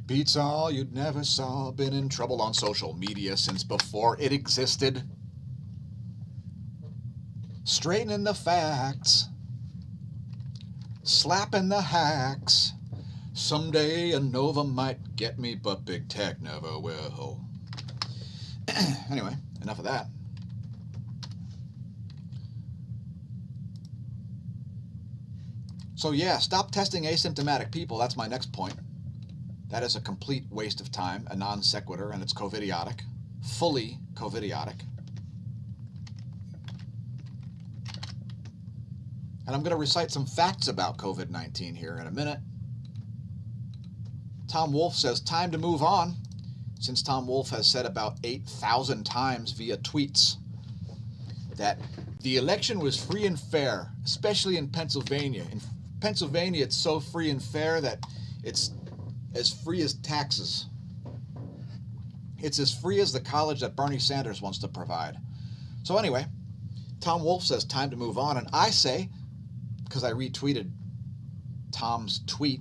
S1: Beats all you'd never saw. Been in trouble on social media since before it existed. Straightening the facts, slapping the hacks. Someday a Nova might get me, but big tech never will. Anyway, enough of that. So yeah, stop testing asymptomatic people. That's my next point. That is a complete waste of time, a non sequitur, and it's COVIDiotic. Fully COVIDiotic. And I'm going to recite some facts about COVID-19 here in a minute. Tom Wolfe says, time to move on, since Tom Wolfe has said about 8,000 times via tweets that the election was free and fair, especially in Pennsylvania. In Pennsylvania, it's so free and fair that it's as free as taxes. It's as free as the college that Bernie Sanders wants to provide. So anyway, Tom Wolfe says time to move on, and I say, because I retweeted Tom's tweet,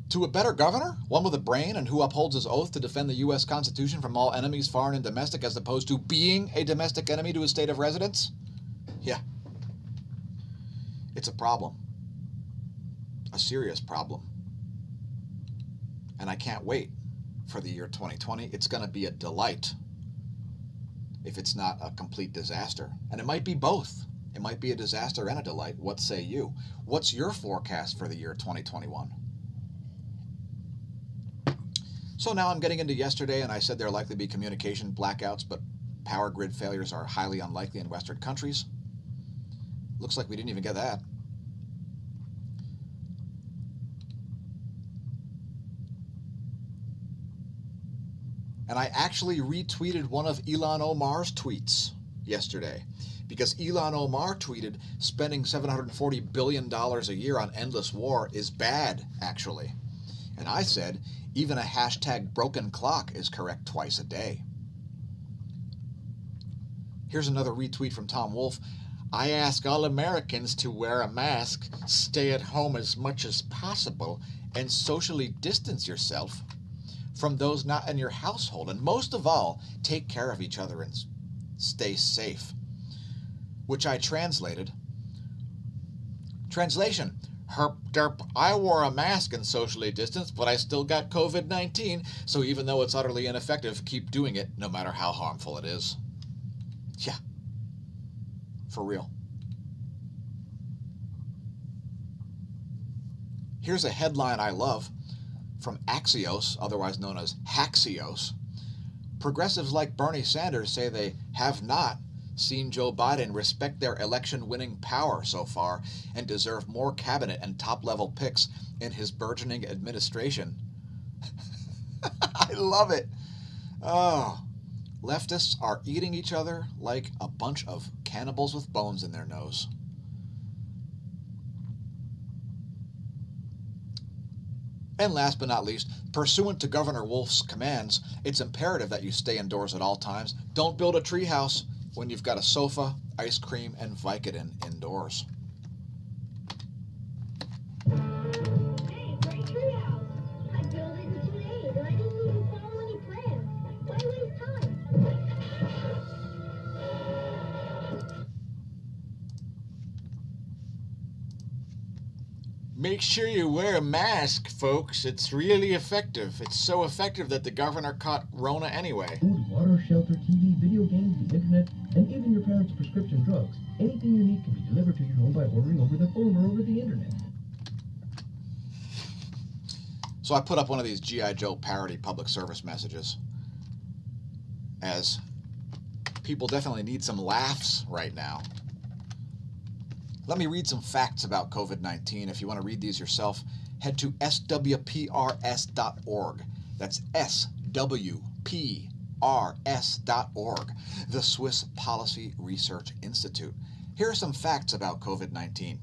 S1: to a better governor, one with a brain and who upholds his oath to defend the U.S. Constitution from all enemies, foreign and domestic, as opposed to being a domestic enemy to his state of residence? Yeah. It's a problem. A serious problem. And I can't wait for the year 2020. It's going to be a delight if it's not a complete disaster. And it might be both. It might be a disaster and a delight. What say you? What's your forecast for the year 2021? So now I'm getting into yesterday, and I said there are likely to be communication blackouts, but power grid failures are highly unlikely in Western countries. Looks like we didn't even get that. And I actually retweeted one of Ilhan Omar's tweets yesterday, because Ilhan Omar tweeted spending $740 billion a year on endless war is bad, actually. And I said, even a hashtag broken clock is correct twice a day. Here's another retweet from Tom Wolfe. I ask all Americans to wear a mask, stay at home as much as possible, and socially distance yourself from those not in your household. And most of all, take care of each other and stay safe. Which I translated. Translation. Herp derp, I wore a mask and socially distanced, but I still got COVID-19, so even though it's utterly ineffective, keep doing it no matter how harmful it is. Yeah. For real. Here's a headline I love from Axios, otherwise known as Haxios. Progressives like Bernie Sanders say they have not seen Joe Biden respect their election-winning power so far and deserve more cabinet and top-level picks in his burgeoning administration. I love it. Oh, leftists are eating each other like a bunch of cannibals with bones in their nose. And last but not least, pursuant to Governor Wolf's commands, it's imperative that you stay indoors at all times. Don't build a treehouse when you've got a sofa, ice cream, and Vicodin indoors.
S2: Hey, great treehouse! I built it in 2 days and I didn't even follow any plans. Why waste time?
S1: Make sure you wear a mask, folks. It's really effective. It's so effective that the governor caught Rona anyway.
S3: Food, water, shelter, TV, video games, the internet, and even your parents' prescription drugs. Anything you need can be delivered to your home by ordering over the phone or over the internet.
S1: So I put up one of these G.I. Joe parody public service messages, as people definitely need some laughs right now. Let me read some facts about COVID-19. If you want to read these yourself, head to swprs.org. That's swprs.org, the Swiss Policy Research Institute. Here are some facts about COVID-19.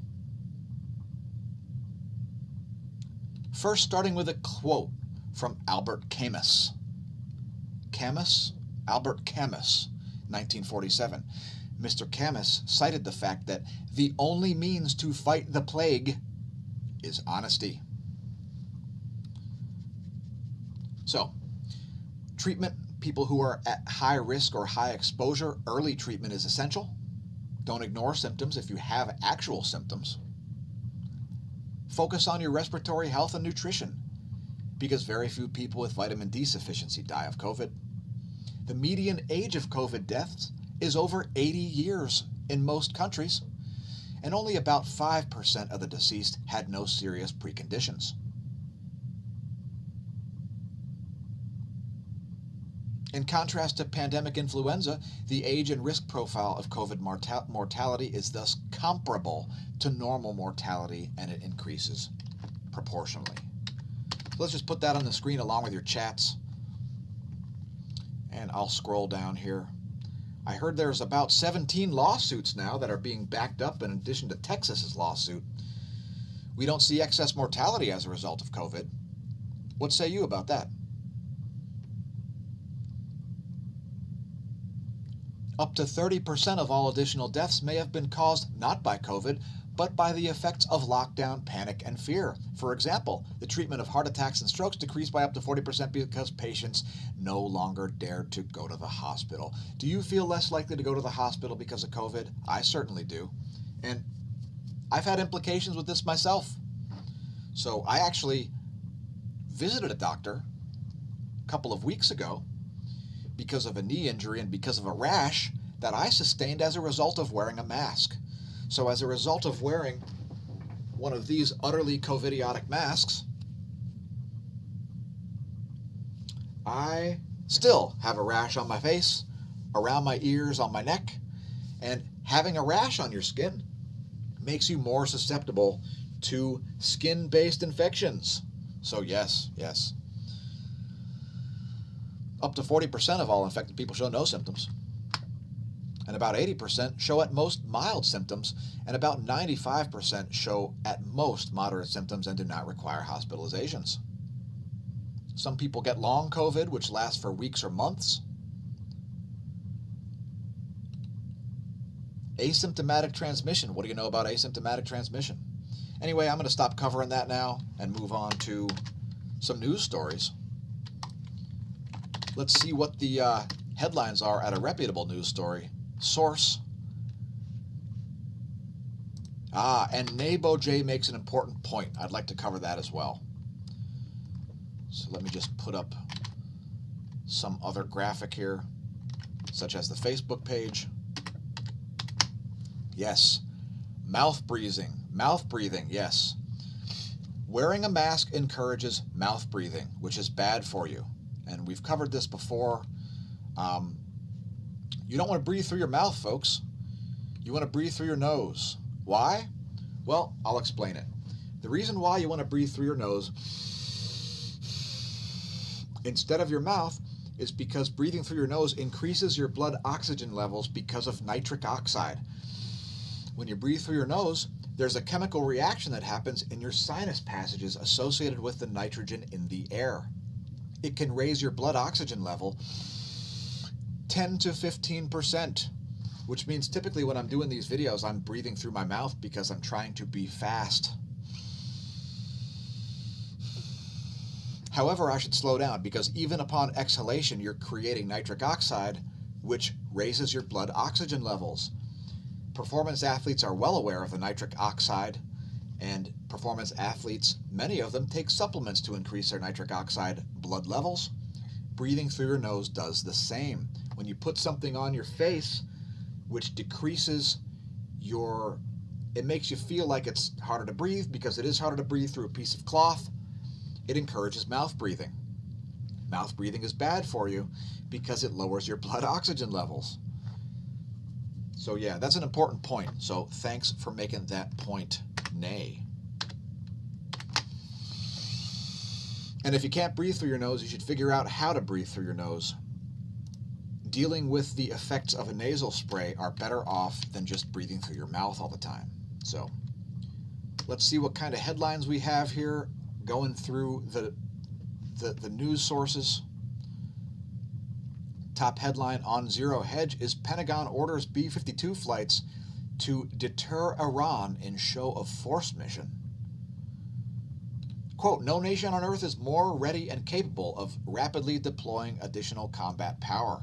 S1: First, starting with a quote from Albert Camus. Albert Camus, 1947. Mr. Camus cited the fact that the only means to fight the plague is honesty. So, treatment, people who are at high risk or high exposure, early treatment is essential. Don't ignore symptoms if you have actual symptoms. Focus on your respiratory health and nutrition, because very few people with vitamin D sufficiency die of COVID. The median age of COVID deaths is over 80 years in most countries, and only about 5% of the deceased had no serious preconditions. In contrast to pandemic influenza, the age and risk profile of COVID mortality is thus comparable to normal mortality, and it increases proportionally. So let's just put that on the screen along with your chats, and I'll scroll down here. I heard there's about 17 lawsuits now that are being backed up in addition to Texas's lawsuit. We don't see excess mortality as a result of COVID. What say you about that? Up to 30% of all additional deaths may have been caused not by COVID, but by the effects of lockdown, panic, and fear. For example, the treatment of heart attacks and strokes decreased by up to 40% because patients no longer dared to go to the hospital. Do you feel less likely to go to the hospital because of COVID? I certainly do. And I've had implications with this myself. So I actually visited a doctor a couple of weeks ago because of a knee injury and because of a rash that I sustained as a result of wearing a mask. So as a result of wearing one of these utterly COVIDiotic masks, I still have a rash on my face, around my ears, on my neck, and having a rash on your skin makes you more susceptible to skin-based infections. So yes. Up to 40% of all infected people show no symptoms. And about 80% show at most mild symptoms, and about 95% show at most moderate symptoms and do not require hospitalizations. Some people get long COVID, which lasts for weeks or months. Asymptomatic transmission. What do you know about asymptomatic transmission? Anyway, I'm going to stop covering that now and move on to some news stories. Let's see what the headlines are at a reputable news story. Source. And Nabo J makes an important point. I'd like to cover that as well. So let me just put up some other graphic here, such as the Facebook page. Yes. Mouth breathing, yes. Wearing a mask encourages mouth breathing, which is bad for you. And we've covered this before. You don't want to breathe through your mouth, folks. You want to breathe through your nose. Why? Well, I'll explain it. The reason why you want to breathe through your nose instead of your mouth is because breathing through your nose increases your blood oxygen levels because of nitric oxide. When you breathe through your nose, there's a chemical reaction that happens in your sinus passages associated with the nitrogen in the air. It can raise your blood oxygen level 10 to 15%, which means typically when I'm doing these videos, I'm breathing through my mouth because I'm trying to be fast. However, I should slow down because even upon exhalation, you're creating nitric oxide, which raises your blood oxygen levels. Performance athletes are well aware of the nitric oxide, and performance athletes, many of them, take supplements to increase their nitric oxide blood levels. Breathing through your nose does the same. When you put something on your face, which decreases it makes you feel like it's harder to breathe because it is harder to breathe through a piece of cloth. It encourages mouth breathing. Mouth breathing is bad for you because it lowers your blood oxygen levels. So yeah, that's an important point. So thanks for making that point, Nay. And if you can't breathe through your nose, you should figure out how to breathe through your nose. Dealing with the effects of a nasal spray are better off than just breathing through your mouth all the time. So let's see what kind of headlines we have here going through the news sources. Top headline on Zero Hedge is Pentagon orders B-52 flights to deter Iran in show of force mission. Quote, no nation on earth is more ready and capable of rapidly deploying additional combat power.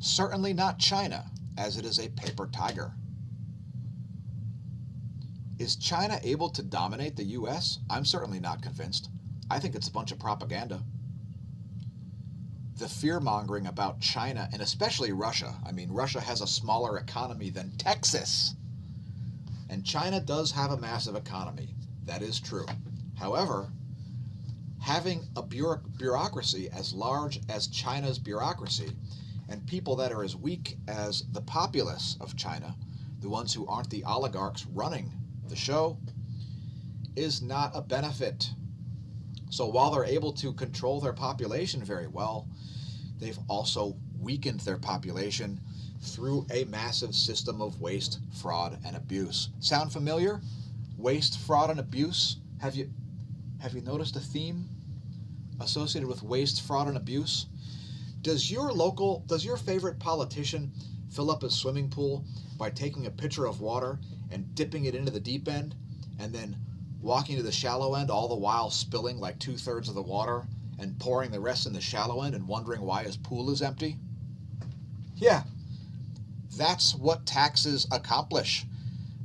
S1: Certainly not China, as it is a paper tiger. Is China able to dominate the U.S.? I'm certainly not convinced. I think it's a bunch of propaganda. The fear-mongering about China, and especially Russia. I mean, Russia has a smaller economy than Texas. And China does have a massive economy. That is true. However, having a bureaucracy as large as China's bureaucracy, and people that are as weak as the populace of China, the ones who aren't the oligarchs running the show, is not a benefit. So while they're able to control their population very well, they've also weakened their population through a massive system of waste, fraud, and abuse. Sound familiar? Waste, fraud, and abuse? Have you noticed a theme associated with waste, fraud, and abuse? Does your favorite politician fill up a swimming pool by taking a pitcher of water and dipping it into the deep end and then walking to the shallow end, all the while spilling like 2/3 of the water and pouring the rest in the shallow end and wondering why his pool is empty? Yeah, that's what taxes accomplish.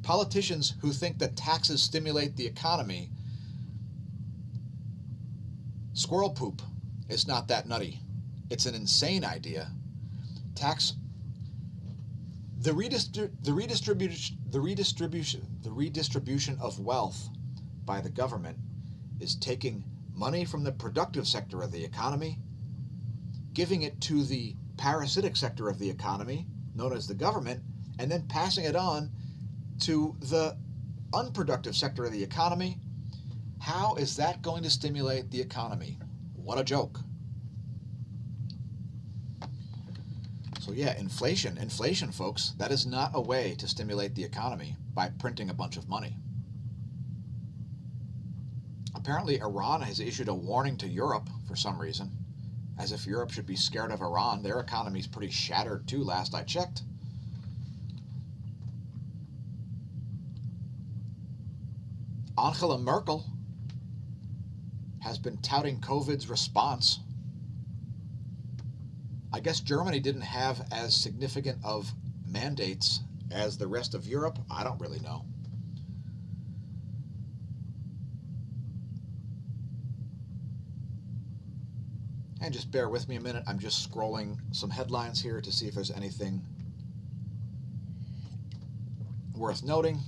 S1: Politicians who think that taxes stimulate the economy, squirrel poop. It's not that nutty. It's an insane idea. The redistribution of wealth by the government is taking money from the productive sector of the economy, giving it to the parasitic sector of the economy, known as the government, and then passing it on to the unproductive sector of the economy. How is that going to stimulate the economy? What a joke. So yeah, inflation, folks, that is not a way to stimulate the economy by printing a bunch of money. Apparently, Iran has issued a warning to Europe for some reason, as if Europe should be scared of Iran. Their economy is pretty shattered too, last I checked. Angela Merkel has been touting COVID's response. I guess Germany didn't have as significant of mandates as the rest of Europe. I don't really know. And just bear with me a minute. I'm just scrolling some headlines here to see if there's anything worth noting.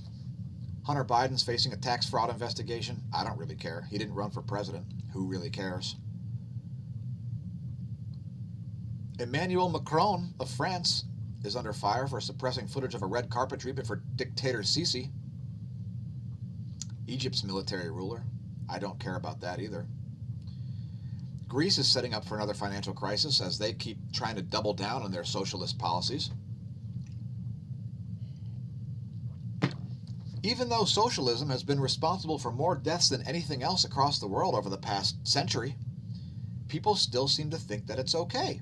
S1: Hunter Biden's facing a tax fraud investigation. I don't really care. He didn't run for president. Who really cares? Emmanuel Macron of France is under fire for suppressing footage of a red carpet treatment for dictator Sisi. Egypt's military ruler. I don't care about that either. Greece is setting up for another financial crisis as they keep trying to double down on their socialist policies. Even though socialism has been responsible for more deaths than anything else across the world over the past century, people still seem to think that it's okay.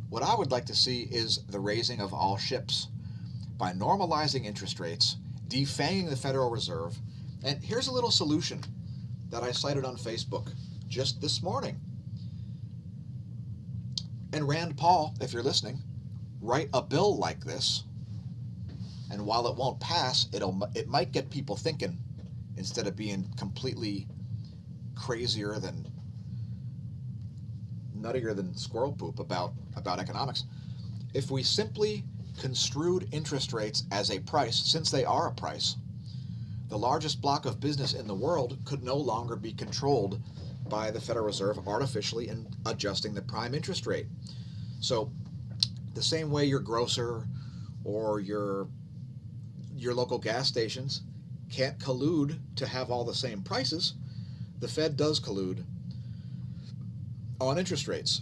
S1: What I would like to see is the raising of all ships by normalizing interest rates, defanging the Federal Reserve, and here's a little solution that I cited on Facebook just this morning. And Rand Paul, if you're listening, write a bill like this, and while it won't pass, it might get people thinking instead of being completely crazier than nuttier than squirrel poop about economics. If we simply construed interest rates as a price, since they are a price, the largest block of business in the world could no longer be controlled by the Federal Reserve artificially in adjusting the prime interest rate. So the same way your grocer or your local gas stations can't collude to have all the same prices, the Fed does collude on interest rates.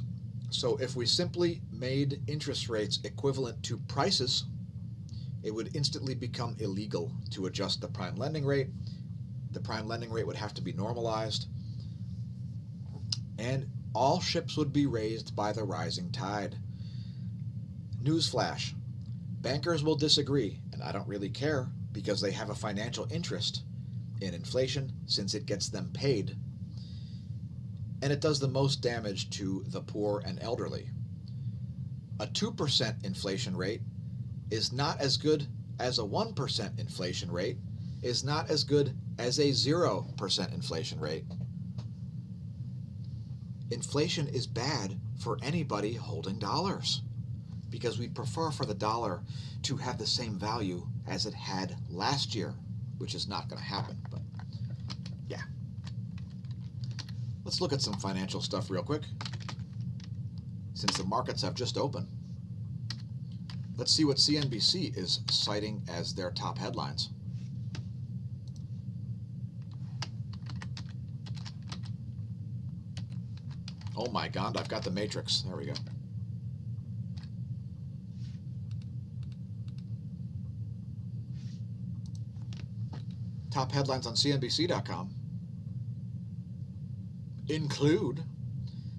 S1: So if we simply made interest rates equivalent to prices, it would instantly become illegal to adjust the prime lending rate. The prime lending rate would have to be normalized, and all ships would be raised by the rising tide. Newsflash: bankers will disagree, and I don't really care because they have a financial interest in inflation since it gets them paid, and it does the most damage to the poor and elderly. A 2% inflation rate is not as good as a 1% inflation rate, is not as good as a 0% inflation rate. Inflation is bad for anybody holding dollars because we'd prefer for the dollar to have the same value as it had last year, which is not going to happen, but yeah. Let's look at some financial stuff real quick. Since the markets have just opened, let's see what CNBC is citing as their top headlines. Oh my God, I've got the matrix. There we go. Top headlines on CNBC.com include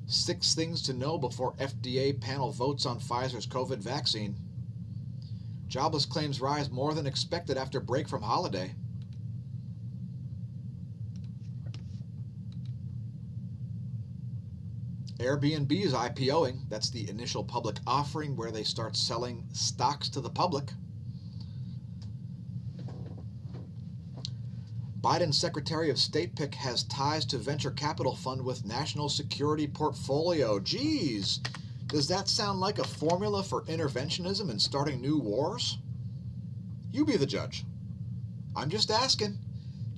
S1: 6 things to know before FDA panel votes on Pfizer's COVID vaccine. Jobless claims rise more than expected after break from holiday. Airbnb is IPOing. That's the initial public offering where they start selling stocks to the public. Biden's Secretary of State pick has ties to venture capital fund with national security portfolio. Geez, does that sound like a formula for interventionism and starting new wars? You be the judge. I'm just asking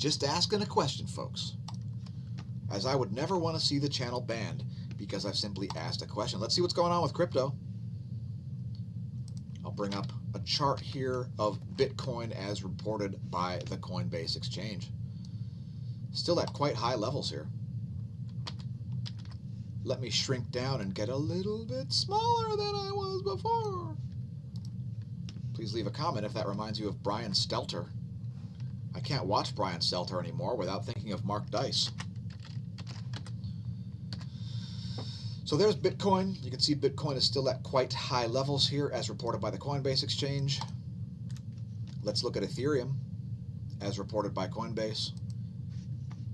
S1: a question, folks. As I would never want to see the channel banned because I've simply asked a question. Let's see what's going on with crypto. I'll bring up a chart here of Bitcoin as reported by the Coinbase exchange. Still at quite high levels here. Let me shrink down and get a little bit smaller than I was before. Please leave a comment if that reminds you of Brian Stelter. I can't watch Brian Stelter anymore without thinking of Mark Dice. So there's Bitcoin. You can see Bitcoin is still at quite high levels here as reported by the Coinbase exchange. Let's look at Ethereum as reported by Coinbase.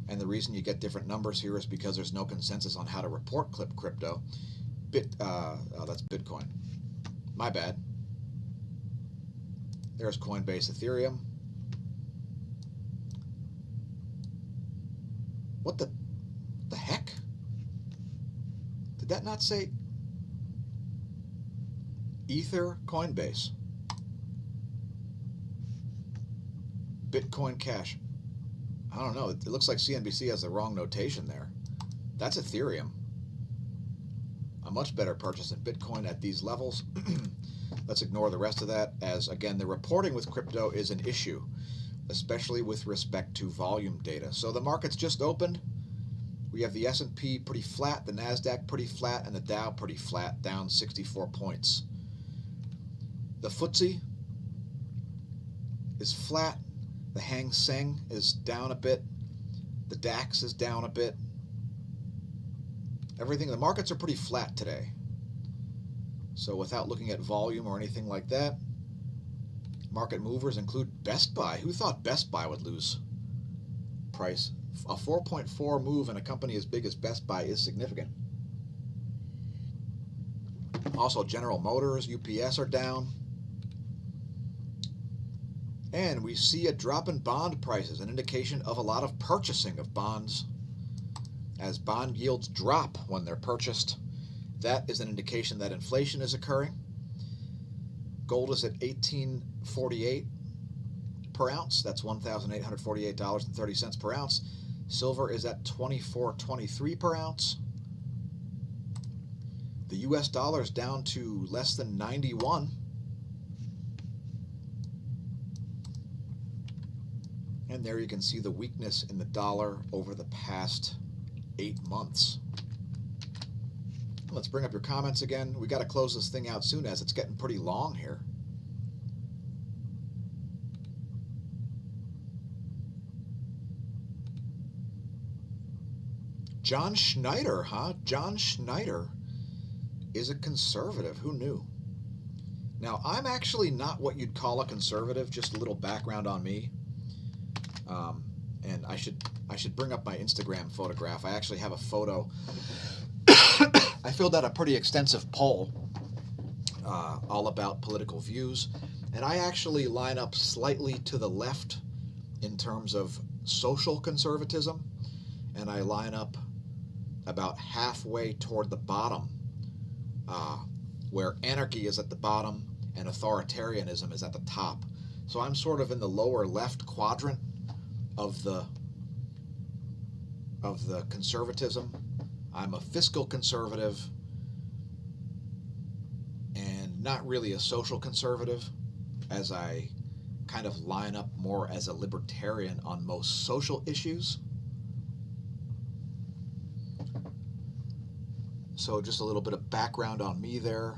S1: And the reason you get different numbers here is because there's no consensus on how to report crypto. That's Bitcoin. My bad. There's Coinbase Ethereum. What the heck? Did that not say Ether Coinbase? Bitcoin Cash. I don't know. It looks like CNBC has the wrong notation there. That's Ethereum. A much better purchase than Bitcoin at these levels. Let's ignore the rest of that, as again the reporting with crypto is an issue, especially with respect to volume data. So the market's just opened. We have the S&P pretty flat, the NASDAQ pretty flat, and the Dow pretty flat, down 64 points. The FTSE is flat The Hang Seng is down a bit. The DAX is down a bit. Everything, the markets are pretty flat today. So without looking at volume or anything like that, market movers include Best Buy. Who thought Best Buy would lose price? A 4.4 move in a company as big as Best Buy is significant. Also, General Motors, UPS are down. And we see a drop in bond prices, an indication of a lot of purchasing of bonds. As bond yields drop when they're purchased, that is an indication that inflation is occurring. Gold is at $18.48 per ounce. That's $1,848.30 per ounce. Silver is at $24.23 per ounce. The US dollar is down to less than 91. And there you can see the weakness in the dollar over the past 8 months. Let's bring up your comments again. We got to close this thing out soon as it's getting pretty long here. John Schneider, huh? John Schneider is a conservative. Who knew? Now, I'm actually not what you'd call a conservative. Just a little background on me. And I should bring up my Instagram photograph. I actually have a photo. I filled out a pretty extensive poll all about political views, and I actually line up slightly to the left in terms of social conservatism, and I line up about halfway toward the bottom, where anarchy is at the bottom and authoritarianism is at the top. So I'm sort of in the lower left quadrant of the conservatism. I'm a fiscal conservative and not really a social conservative, as I kind of line up more as a libertarian on most social issues. So just a little bit of background on me there.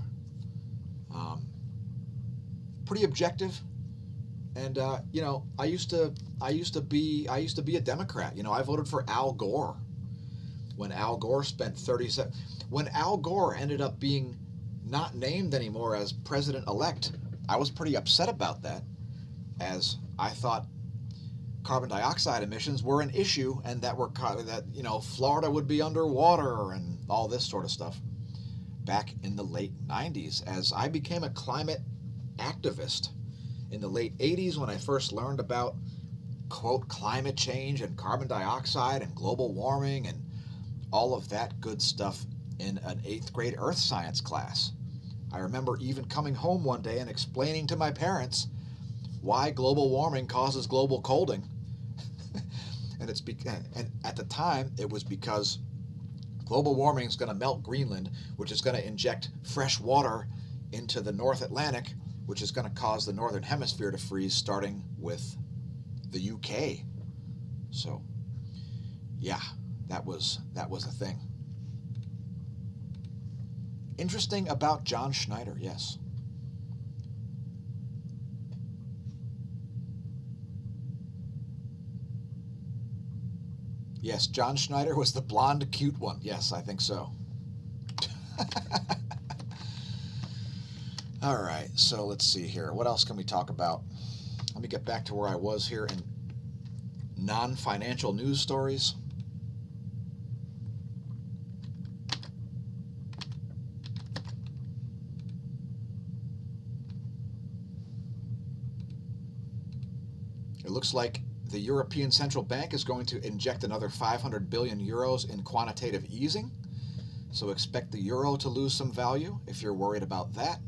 S1: Pretty objective. And you know, I used to be a Democrat. You know, I voted for Al Gore when Al Gore spent 37. When Al Gore ended up being not named anymore as president-elect, I was pretty upset about that, as I thought carbon dioxide emissions were an issue, and that you know, Florida would be underwater and all this sort of stuff. Back in the late 90s, as I became a climate activist in the late 80s, when I first learned about, quote, climate change and carbon dioxide and global warming and all of that good stuff in an 8th grade earth science class. I remember even coming home one day and explaining to my parents why global warming causes global colding. And at the time, it was because global warming is going to melt Greenland, which is going to inject fresh water into the North Atlantic, which is going to cause the Northern Hemisphere to freeze, starting with the UK. So, yeah, that was a thing. Interesting about John Schneider, yes. Yes, John Schneider was the blonde, cute one. Yes, I think so. All right, so let's see here. What else can we talk about? Let me get back to where I was here in non-financial news stories. It looks like the European Central Bank is going to inject another 500 billion euros in quantitative easing. So expect the euro to lose some value if you're worried about that.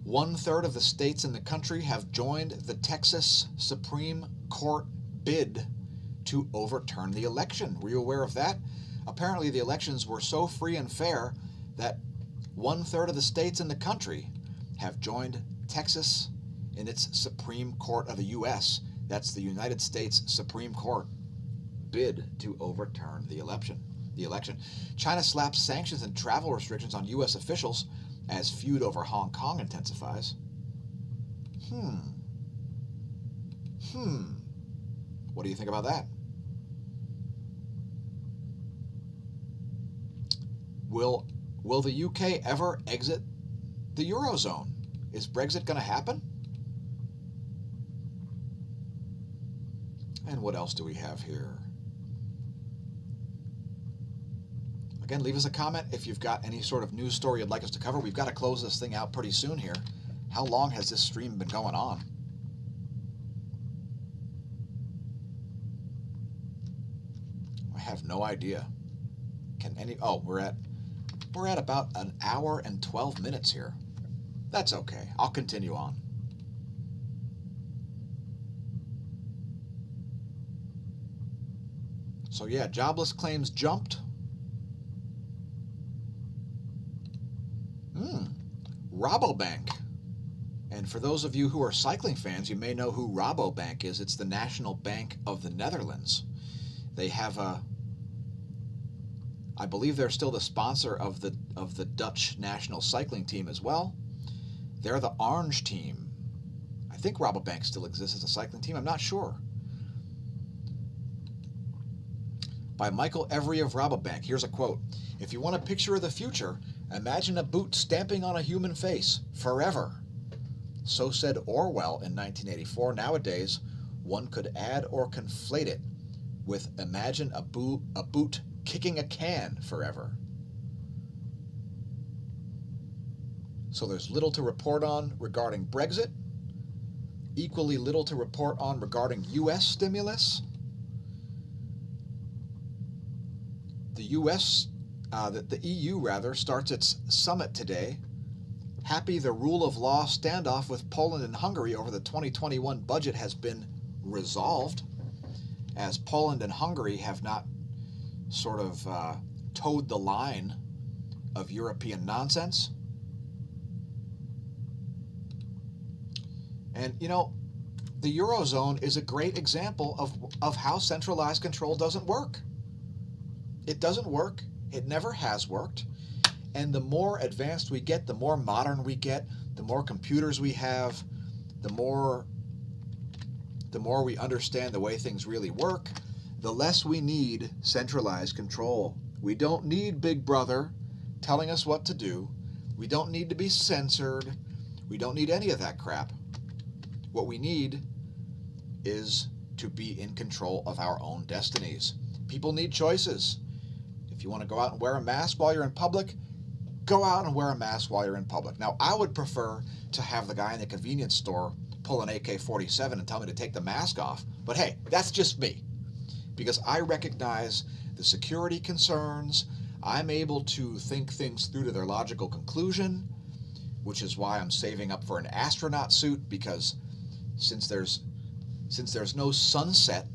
S1: 1/3 of the states in the country have joined the Texas Supreme Court bid to overturn the election. Were you aware of that? Apparently the elections were so free and fair that 1/3 of the states in the country have joined Texas in its Supreme Court of the U.S. That's the United States Supreme Court bid to overturn the election. China slaps sanctions and travel restrictions on U.S. officials as feud over Hong Kong intensifies. What do you think about that? Will the UK ever exit the Eurozone? Is Brexit going to happen? And what else do we have here? Again, leave us a comment if you've got any sort of news story you'd like us to cover. We've got to close this thing out pretty soon here. How long has this stream been going on? I have no idea. Oh, we're at about an hour and 12 minutes here. That's okay. I'll continue on. So yeah, jobless claims jumped. Rabobank. And for those of you who are cycling fans, you may know who Rabobank is. It's the National Bank of the Netherlands. They have I believe they're still the sponsor of the Dutch national cycling team as well. They're the Orange team. I think Rabobank still exists as a cycling team. I'm not sure. By Michael Every of Rabobank. Here's a quote. If you want a picture of the future, imagine a boot stamping on a human face forever. So said Orwell in 1984. Nowadays, one could add or conflate it with imagine a boot kicking a can forever. So there's little to report on regarding Brexit, equally little to report on regarding U.S. stimulus. The EU rather starts its summit today. Happy the rule of law standoff with Poland and Hungary over the 2021 budget has been resolved, as Poland and Hungary have not sort of towed the line of European nonsense. And, you know, the Eurozone is a great example of how centralized control doesn't work. It doesn't work. It never has worked. And the more advanced we get, the more modern we get, the more computers we have, the more we understand the way things really work, the less we need centralized control. We don't need Big Brother telling us what to do. We don't need to be censored. We don't need any of that crap. What we need is to be in control of our own destinies. People need choices. If you want to go out and wear a mask while you're in public, go out and wear a mask while you're in public. Now, I would prefer to have the guy in the convenience store pull an AK-47 and tell me to take the mask off. But hey, that's just me. Because I recognize the security concerns. I'm able to think things through to their logical conclusion, which is why I'm saving up for an astronaut suit, because since there's no sunset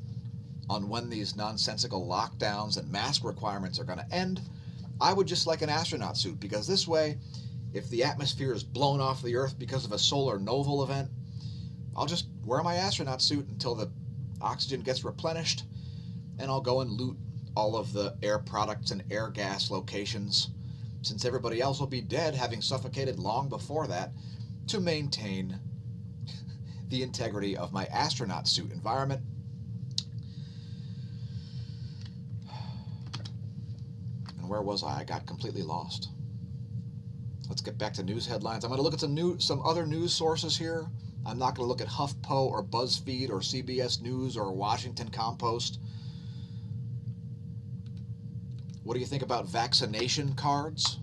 S1: on when these nonsensical lockdowns and mask requirements are going to end, I would just like an astronaut suit, because this way, if the atmosphere is blown off the Earth because of a solar novel event, I'll just wear my astronaut suit until the oxygen gets replenished, and I'll go and loot all of the air products and air gas locations, since everybody else will be dead, having suffocated long before that, to maintain the integrity of my astronaut suit environment. And where was I? I got completely lost. Let's get back to news headlines. I'm going to look at some other news sources here. I'm not going to look at HuffPo or BuzzFeed or CBS News or Washington Compost. What do you think about vaccination cards?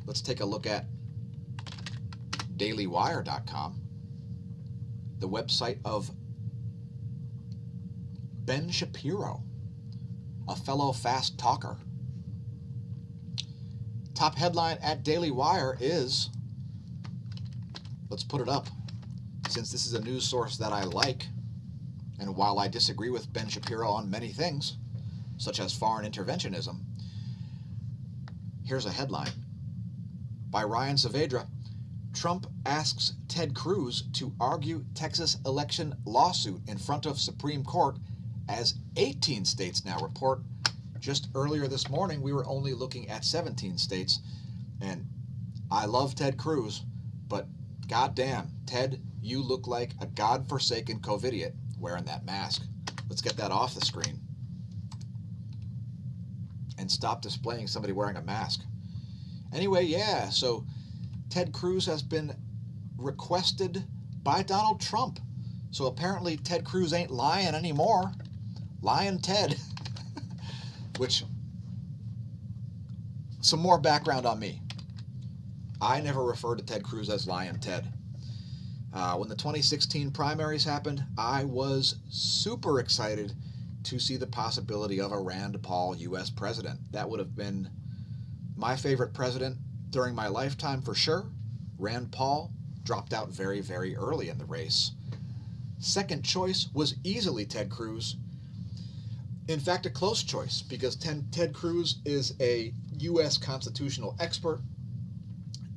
S1: Let's take a look at dailywire.com, the website of Ben Shapiro, a fellow fast talker. Top headline at Daily Wire is, let's put it up, since this is a news source that I like, and while I disagree with Ben Shapiro on many things, such as foreign interventionism, here's a headline by Ryan Saavedra. Trump asks Ted Cruz to argue Texas election lawsuit in front of Supreme Court as 18 states now report. Just earlier this morning, we were only looking at 17 states. And I love Ted Cruz, but goddamn, Ted, You look like a godforsaken COVIDiot wearing that mask. Let's get that off the screen. And stop displaying somebody wearing a mask. Anyway, yeah, so Ted Cruz has been requested by Donald Trump. So apparently Ted Cruz ain't lying anymore. Lying Ted. Which, some more background on me. I never referred to Ted Cruz as Lying Ted. When the 2016 primaries happened, I was super excited to see the possibility of a Rand Paul U.S. president. That would have been my favorite president during my lifetime for sure. Rand Paul dropped out very, very early in the race. Second choice was easily Ted Cruz. In fact, a close choice, because Ted Cruz is a U.S. constitutional expert.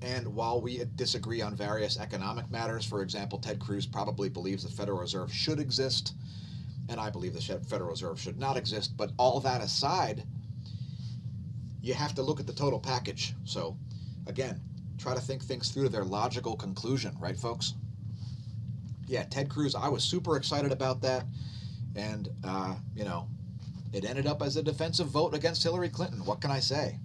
S1: And while we disagree on various economic matters, for example, Ted Cruz probably believes the Federal Reserve should exist, and I believe the Federal Reserve should not exist. But all that aside, you have to look at the total package. So, again, try to think things through to their logical conclusion, right, folks? Yeah, Ted Cruz, I was super excited about that. And, it ended up as a defensive vote against Hillary Clinton. What can I say?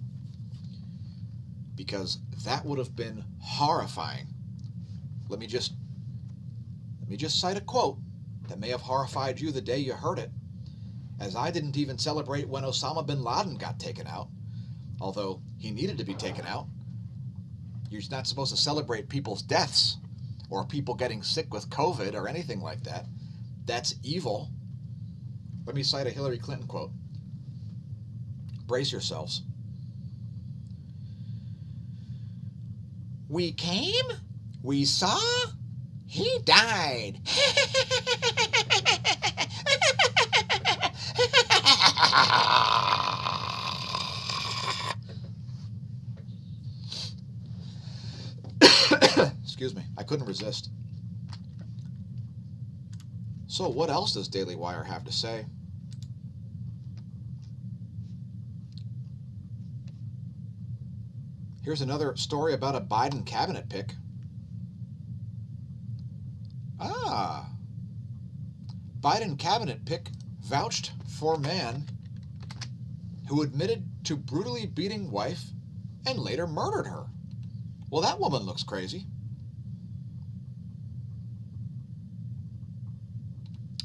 S1: Because that would have been horrifying. Let me just cite a quote that may have horrified you the day you heard it, as I didn't even celebrate when Osama bin Laden got taken out, although he needed to be taken out. You're not supposed to celebrate people's deaths or people getting sick with COVID or anything like that. That's evil. Let me cite a Hillary Clinton quote. Brace yourselves. We came, we saw, he died. Excuse me, I couldn't resist. So what else does Daily Wire have to say? Here's another story about a Biden cabinet pick. Biden cabinet pick vouched for man who admitted to brutally beating wife and later murdered her. Well, that woman looks crazy.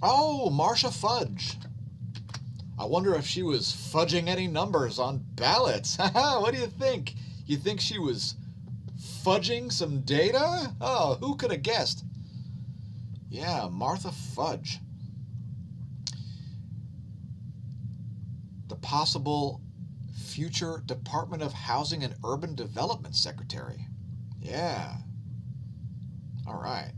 S1: Oh, Marcia Fudge. I wonder if she was fudging any numbers on ballots. What do you think? You think she was fudging some data? Oh, who could have guessed? Yeah, Martha Fudge. The possible future Department of Housing and Urban Development Secretary. Yeah. All right.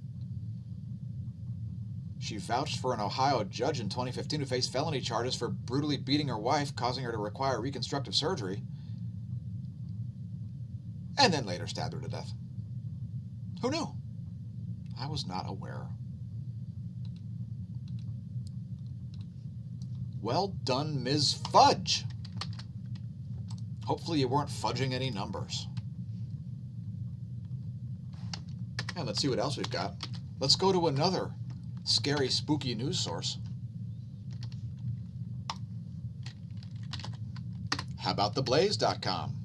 S1: She vouched for an Ohio judge in 2015 who faced felony charges for brutally beating her wife, causing her to require reconstructive surgery, and then later stabbed her to death. Who knew? I was not aware. Well done, Ms. Fudge. Hopefully you weren't fudging any numbers. And let's see what else we've got. Let's go to another scary, spooky news source. How about theblaze.com?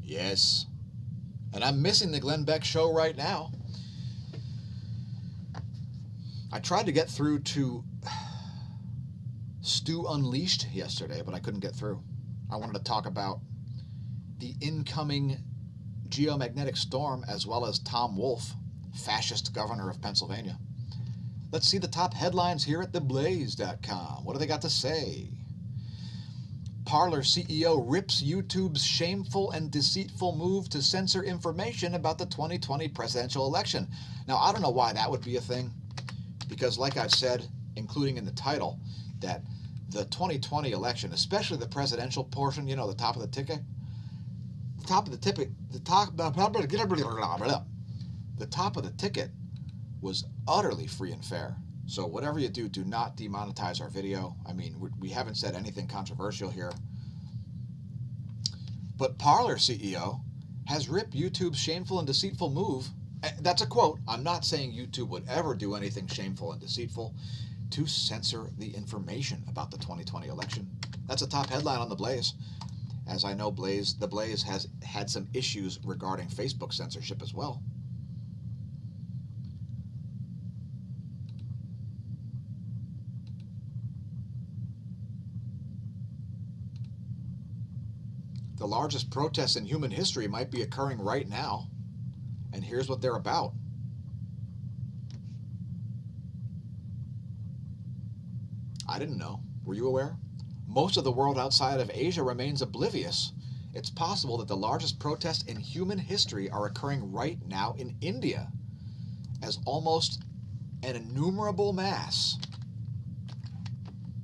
S1: Yes. And I'm missing the Glenn Beck show right now. I tried to get through to Stu Unleashed yesterday, but I couldn't get through. I wanted to talk about the incoming geomagnetic storm as well as Tom Wolf, fascist governor of Pennsylvania. Let's see the top headlines here at theblaze.com. What do they got to say? Parler CEO rips YouTube's shameful and deceitful move to censor information about the 2020 presidential election. Now, I don't know why that would be a thing, because like I've said, including in the title, that the 2020 election, especially the presidential portion, you know, the top of the ticket, the top of the ticket was utterly free and fair. So whatever you do, do not demonetize our video. I mean, we haven't said anything controversial here. But Parler CEO has ripped YouTube's shameful and deceitful move. That's a quote. I'm not saying YouTube would ever do anything shameful and deceitful to censor the information about the 2020 election. That's a top headline on The Blaze. As I know, The Blaze has had some issues regarding Facebook censorship as well. The largest protests in human history might be occurring right now, and here's what they're about. I didn't know. Were you aware? Most of the world outside of Asia remains oblivious. It's possible that the largest protests in human history are occurring right now in India, as almost an innumerable mass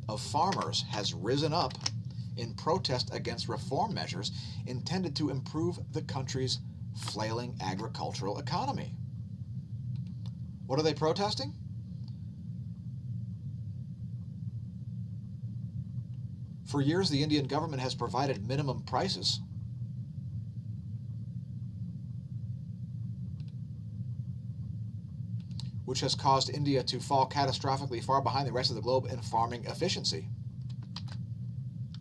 S1: of farmers has risen up in protest against reform measures intended to improve the country's flailing agricultural economy. What are they protesting? For years, the Indian government has provided minimum prices. Which has caused India to fall catastrophically far behind the rest of the globe in farming efficiency.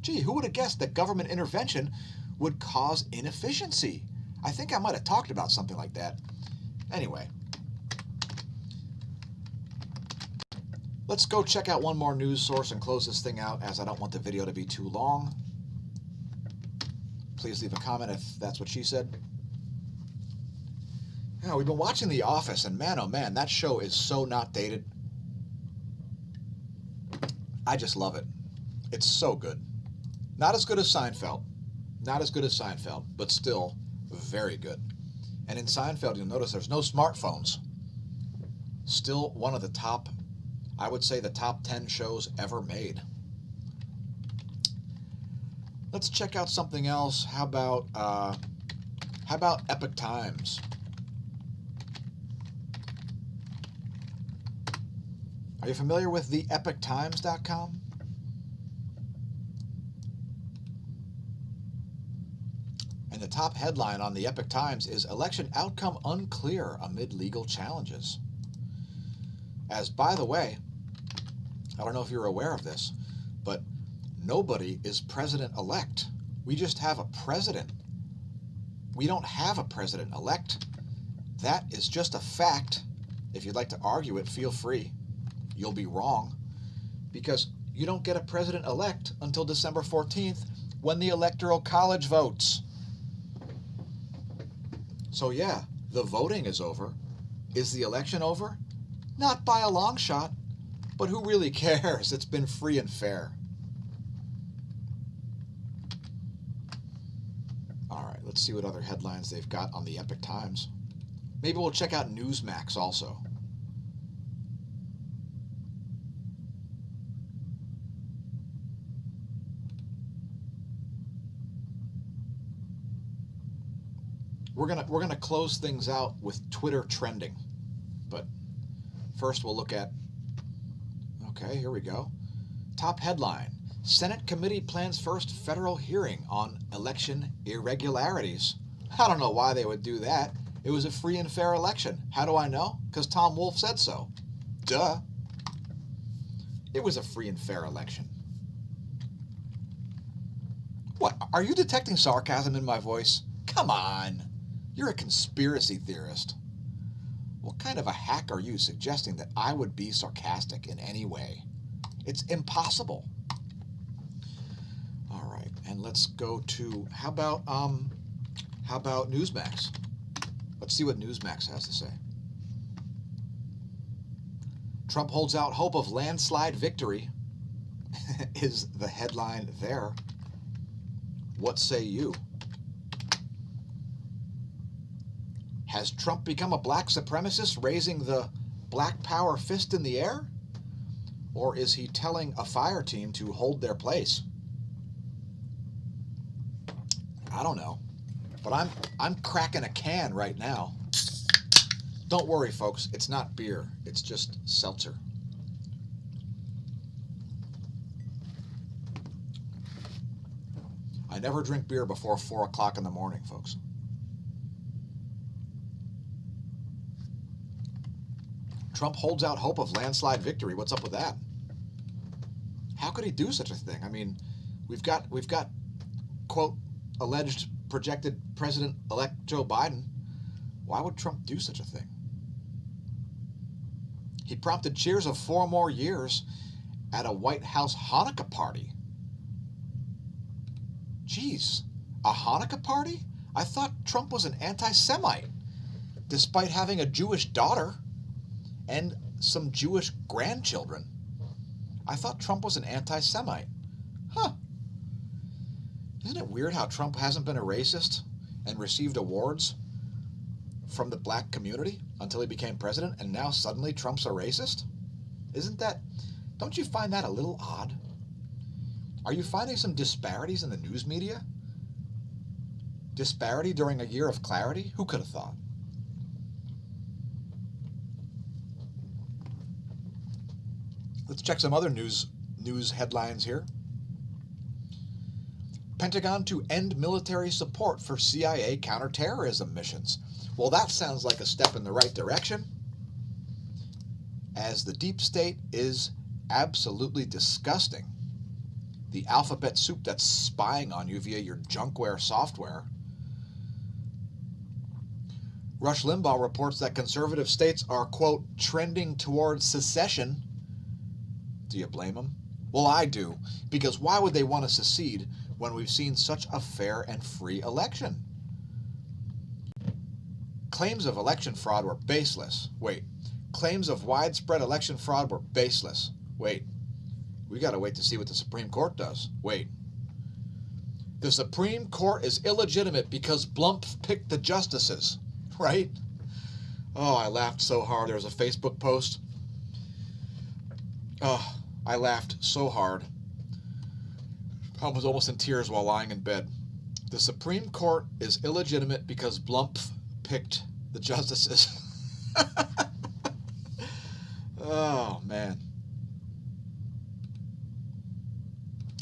S1: Gee, who would have guessed that government intervention would cause inefficiency? I think I might have talked about something like that. Anyway, let's go check out one more news source and close this thing out, as I don't want the video to be too long. Please leave a comment if that's what she said. Yeah, we've been watching The Office, and man, oh man, that show is so not dated. I just love it. It's so good. Not as good as Seinfeld. Not as good as Seinfeld, but still very good. And in Seinfeld, you'll notice there's no smartphones. Still one of the top, I would say the top 10 shows ever made. Let's check out something else. How about Epic Times? Are you familiar with the epictimes.com? And the top headline on the Epic Times is election outcome unclear amid legal challenges. As, by the way, I don't know if you're aware of this, but nobody is president-elect. We just have a president. We don't have a president-elect. That is just a fact. If you'd like to argue it, feel free. You'll be wrong, because you don't get a president-elect until December 14th when the Electoral College votes. So yeah, the voting is over. Is the election over? Not by a long shot, but who really cares? It's been free and fair. All right, let's see what other headlines they've got on the Epic Times. Maybe we'll check out Newsmax also. We're gonna close things out with Twitter trending, but first we'll look at. Okay, here we go. Top headline: Senate committee plans first federal hearing on election irregularities. I don't know why they would do that. It was a free and fair election. How do I know? Because Tom Wolfe said so. Duh. It was a free and fair election. What? Are you detecting sarcasm in my voice? Come on. You're a conspiracy theorist. What kind of a hack are you suggesting that I would be sarcastic in any way? It's impossible. All right, and let's go to how about Newsmax? Let's see what Newsmax has to say. Trump holds out hope of landslide victory is the headline there. What say you? Has Trump become a black supremacist, raising the black power fist in the air? Or is he telling a fire team to hold their place? I don't know. But I'm cracking a can right now. Don't worry, folks. It's not beer. It's just seltzer. I never drink beer before 4 o'clock in the morning, folks. Trump holds out hope of landslide victory. What's up with that? How could he do such a thing? I mean, we've got quote, alleged projected President-elect Joe Biden. Why would Trump do such a thing? He prompted cheers of 4 more years at a White House Hanukkah party. Jeez, a Hanukkah party? I thought Trump was an anti-Semite, despite having a Jewish daughter and some Jewish grandchildren. I thought Trump was an anti-Semite. Huh. Isn't it weird how Trump hasn't been a racist and received awards from the black community until he became president, and now suddenly Trump's a racist? Don't you find that a little odd? Are you finding some disparities in the news media? Disparity during a year of clarity? Who could have thought? Let's check some other news headlines here. Pentagon to end military support for CIA counterterrorism missions. Well, that sounds like a step in the right direction, as the deep state is absolutely disgusting. The alphabet soup that's spying on you via your junkware software. Rush Limbaugh reports that conservative states are, quote, trending towards secession. Do you blame them? Well, I do, because why would they want to secede when we've seen such a fair and free election? Claims of election fraud were baseless. Wait. Claims of widespread election fraud were baseless. Wait. We got to wait to see what the Supreme Court does. Wait. The Supreme Court is illegitimate because Blumpf picked the justices. Right? Oh, I laughed so hard. There was a Facebook post. Oh, I laughed so hard. I was almost in tears while lying in bed. The Supreme Court is illegitimate because Blumpf picked the justices. Oh, man.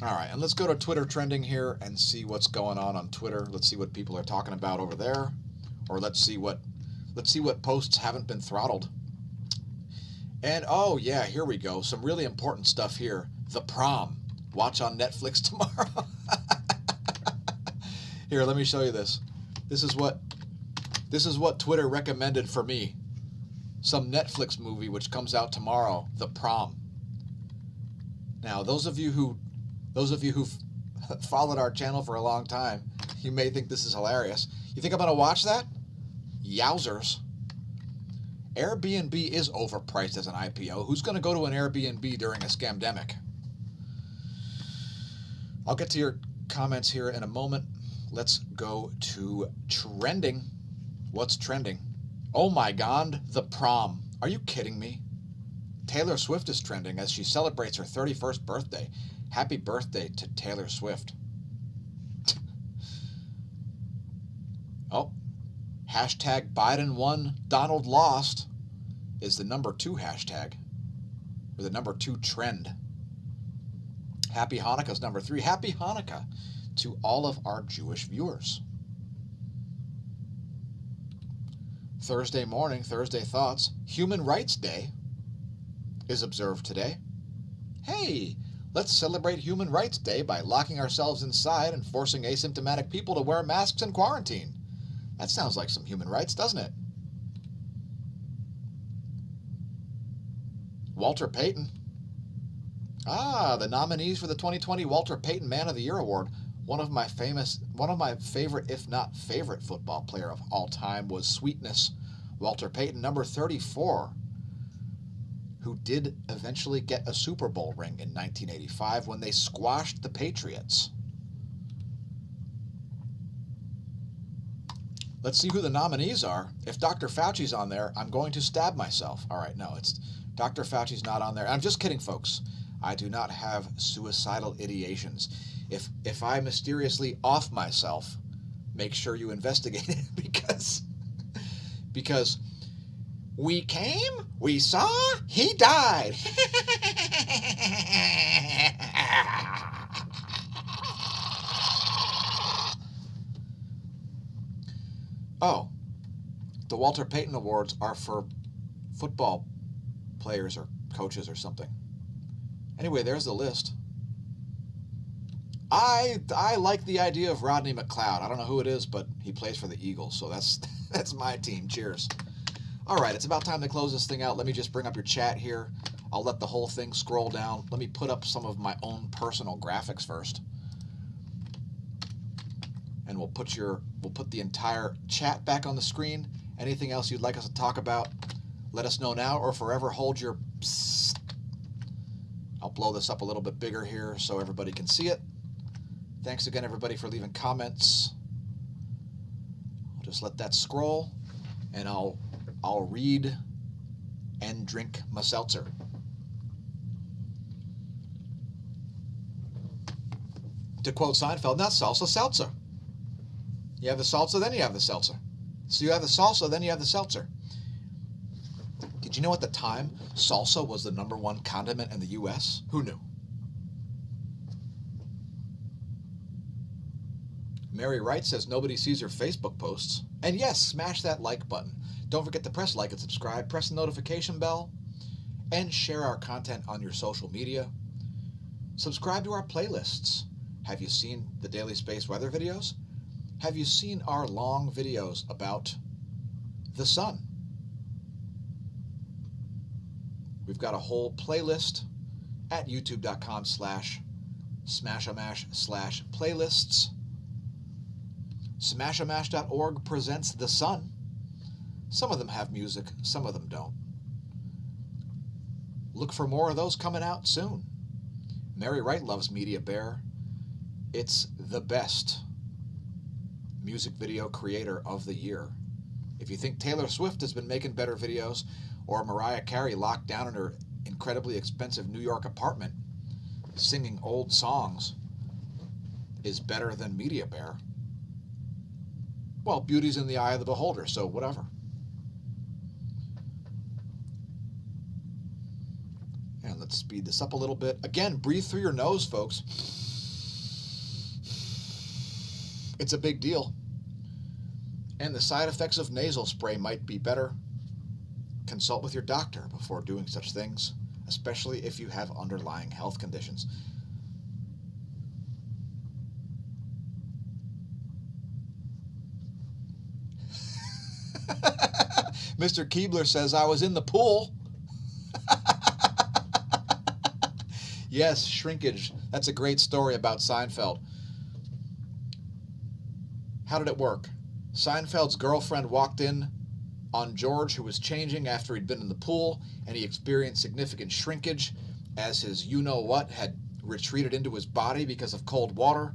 S1: All right, and let's go to Twitter trending here and see what's going on Twitter. Let's see what people are talking about over there, or let's see what posts haven't been throttled. And oh yeah, here we go. Some really important stuff here. The Prom. Watch on Netflix tomorrow. Here, let me show you this. This is what Twitter recommended for me. Some Netflix movie which comes out tomorrow, The Prom. Now, those of you who've followed our channel for a long time, you may think this is hilarious. You think I'm going to watch that? Yowzers. Airbnb is overpriced as an IPO. Who's going to go to an Airbnb during a scamdemic? I'll get to your comments here in a moment. Let's go to trending. What's trending? Oh my God, The Prom. Are you kidding me? Taylor Swift is trending as she celebrates her 31st birthday. Happy birthday to Taylor Swift. Oh, hashtag Biden won, Donald lost is the #2 hashtag, or the #2 trend. Happy Hanukkah's #3. Happy Hanukkah to all of our Jewish viewers. Thursday morning, Thursday Thoughts, Human Rights Day is observed today. Hey, let's celebrate Human Rights Day by locking ourselves inside and forcing asymptomatic people to wear masks in quarantine. That sounds like some human rights, doesn't it? Walter Payton. Ah, the nominees for the 2020 Walter Payton Man of the Year Award. One of my favorite, if not favorite, football player of all time was Sweetness Walter Payton, number 34, who did eventually get a Super Bowl ring in 1985 when they squashed the Patriots. Let's see who the nominees are. If Dr. Fauci's on there, I'm going to stab myself. All right, no, it's Dr. Fauci's not on there. I'm just kidding, folks. I do not have suicidal ideations. If I mysteriously off myself, make sure you investigate it because we came, we saw, he died. Oh, the Walter Payton Awards are for football players or coaches or something. Anyway, there's the list. I like the idea of Rodney McLeod. I don't know who it is, but he plays for the Eagles, so that's my team. Cheers. All right, it's about time to close this thing out. Let me just bring up your chat here. I'll let the whole thing scroll down. Let me put up some of my own personal graphics first. And we'll put the entire chat back on the screen. Anything else you'd like us to talk about, let us know now or forever hold your psst. I'll blow this up a little bit bigger here so everybody can see it. Thanks again, everybody, for leaving comments. I'll just let that scroll, and I'll read and drink my seltzer. To quote Seinfeld, not salsa, seltzer. You have the salsa, then you have the seltzer. So you have the salsa, then you have the seltzer. Did you know at the time salsa was the #1 condiment in the U.S.? Who knew? Mary Wright says nobody sees her Facebook posts. And yes, smash that like button. Don't forget to press like and subscribe, press the notification bell, and share our content on your social media. Subscribe to our playlists. Have you seen the Daily Space weather videos? Have you seen our long videos about the sun? We've got a whole playlist at youtube.com/smashamash/playlists. smashamash.org presents The Sun. Some of them have music, some of them don't. Look for more of those coming out soon. Mary Wright loves Media Bear. It's the best music video creator of the year. If you think Taylor Swift has been making better videos, or Mariah Carey locked down in her incredibly expensive New York apartment singing old songs is better than Media Bear, well, beauty's in the eye of the beholder, so whatever. And let's speed this up a little bit. Again, breathe through your nose, folks. It's a big deal. And the side effects of nasal spray might be better. Consult with your doctor before doing such things, especially if you have underlying health conditions. Mr. Keebler says, I was in the pool. Yes, shrinkage. That's a great story about Seinfeld. How did it work? Seinfeld's girlfriend walked in on George, who was changing after he'd been in the pool, and he experienced significant shrinkage as his you-know-what had retreated into his body because of cold water.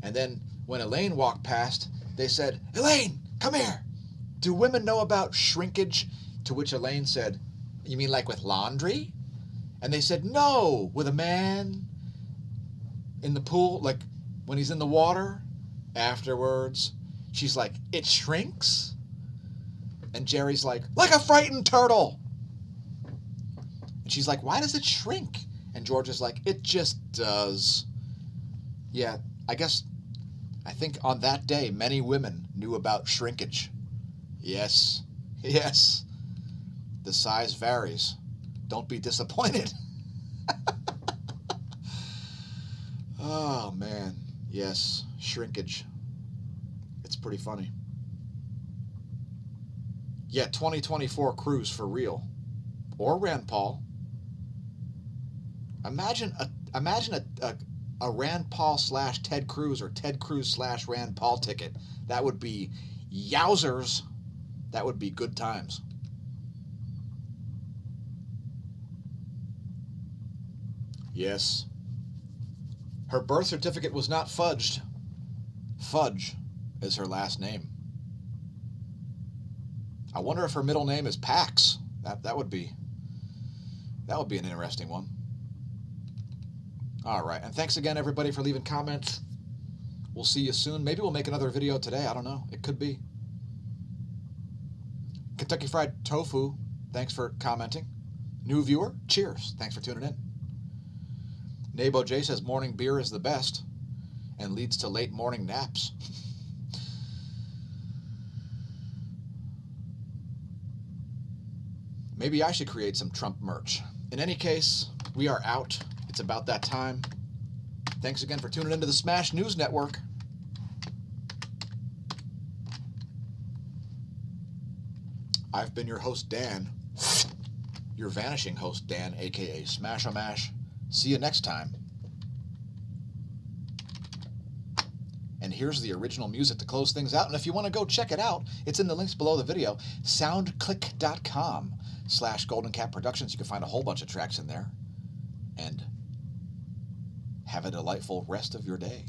S1: And then when Elaine walked past, they said, Elaine, come here. Do women know about shrinkage? To which Elaine said, you mean like with laundry? And they said, no, with a man in the pool, like when he's in the water. Afterwards, she's like, it shrinks? And Jerry's like a frightened turtle. And she's like, why does it shrink? And George is like, it just does. Yeah, I think on that day, many women knew about shrinkage. Yes, yes. The size varies. Don't be disappointed. Oh, man. Yes, shrinkage. It's pretty funny. Yeah, 2024 cruise for real. Or Rand Paul. Imagine a Rand Paul / Ted Cruz or Ted Cruz / Rand Paul ticket. That would be yowzers. That would be good times. Yes. Her birth certificate was not fudged. Fudge is her last name. I wonder if her middle name is Pax. That would be an interesting one. All right, and thanks again, everybody, for leaving comments. We'll see you soon. Maybe we'll make another video today. I don't know. It could be. Kentucky Fried Tofu, thanks for commenting. New viewer, cheers. Thanks for tuning in. Nabo J says morning beer is the best and leads to late morning naps. Maybe I should create some Trump merch. In any case, we are out. It's about that time. Thanks again for tuning into the Smash News Network. I've been your host, Dan. Your vanishing host, Dan, a.k.a. smAsho Mash. See you next time. And here's the original music to close things out. And if you want to go check it out, it's in the links below the video. Soundclick.com/Golden Cat Productions. You can find a whole bunch of tracks in there. And have a delightful rest of your day.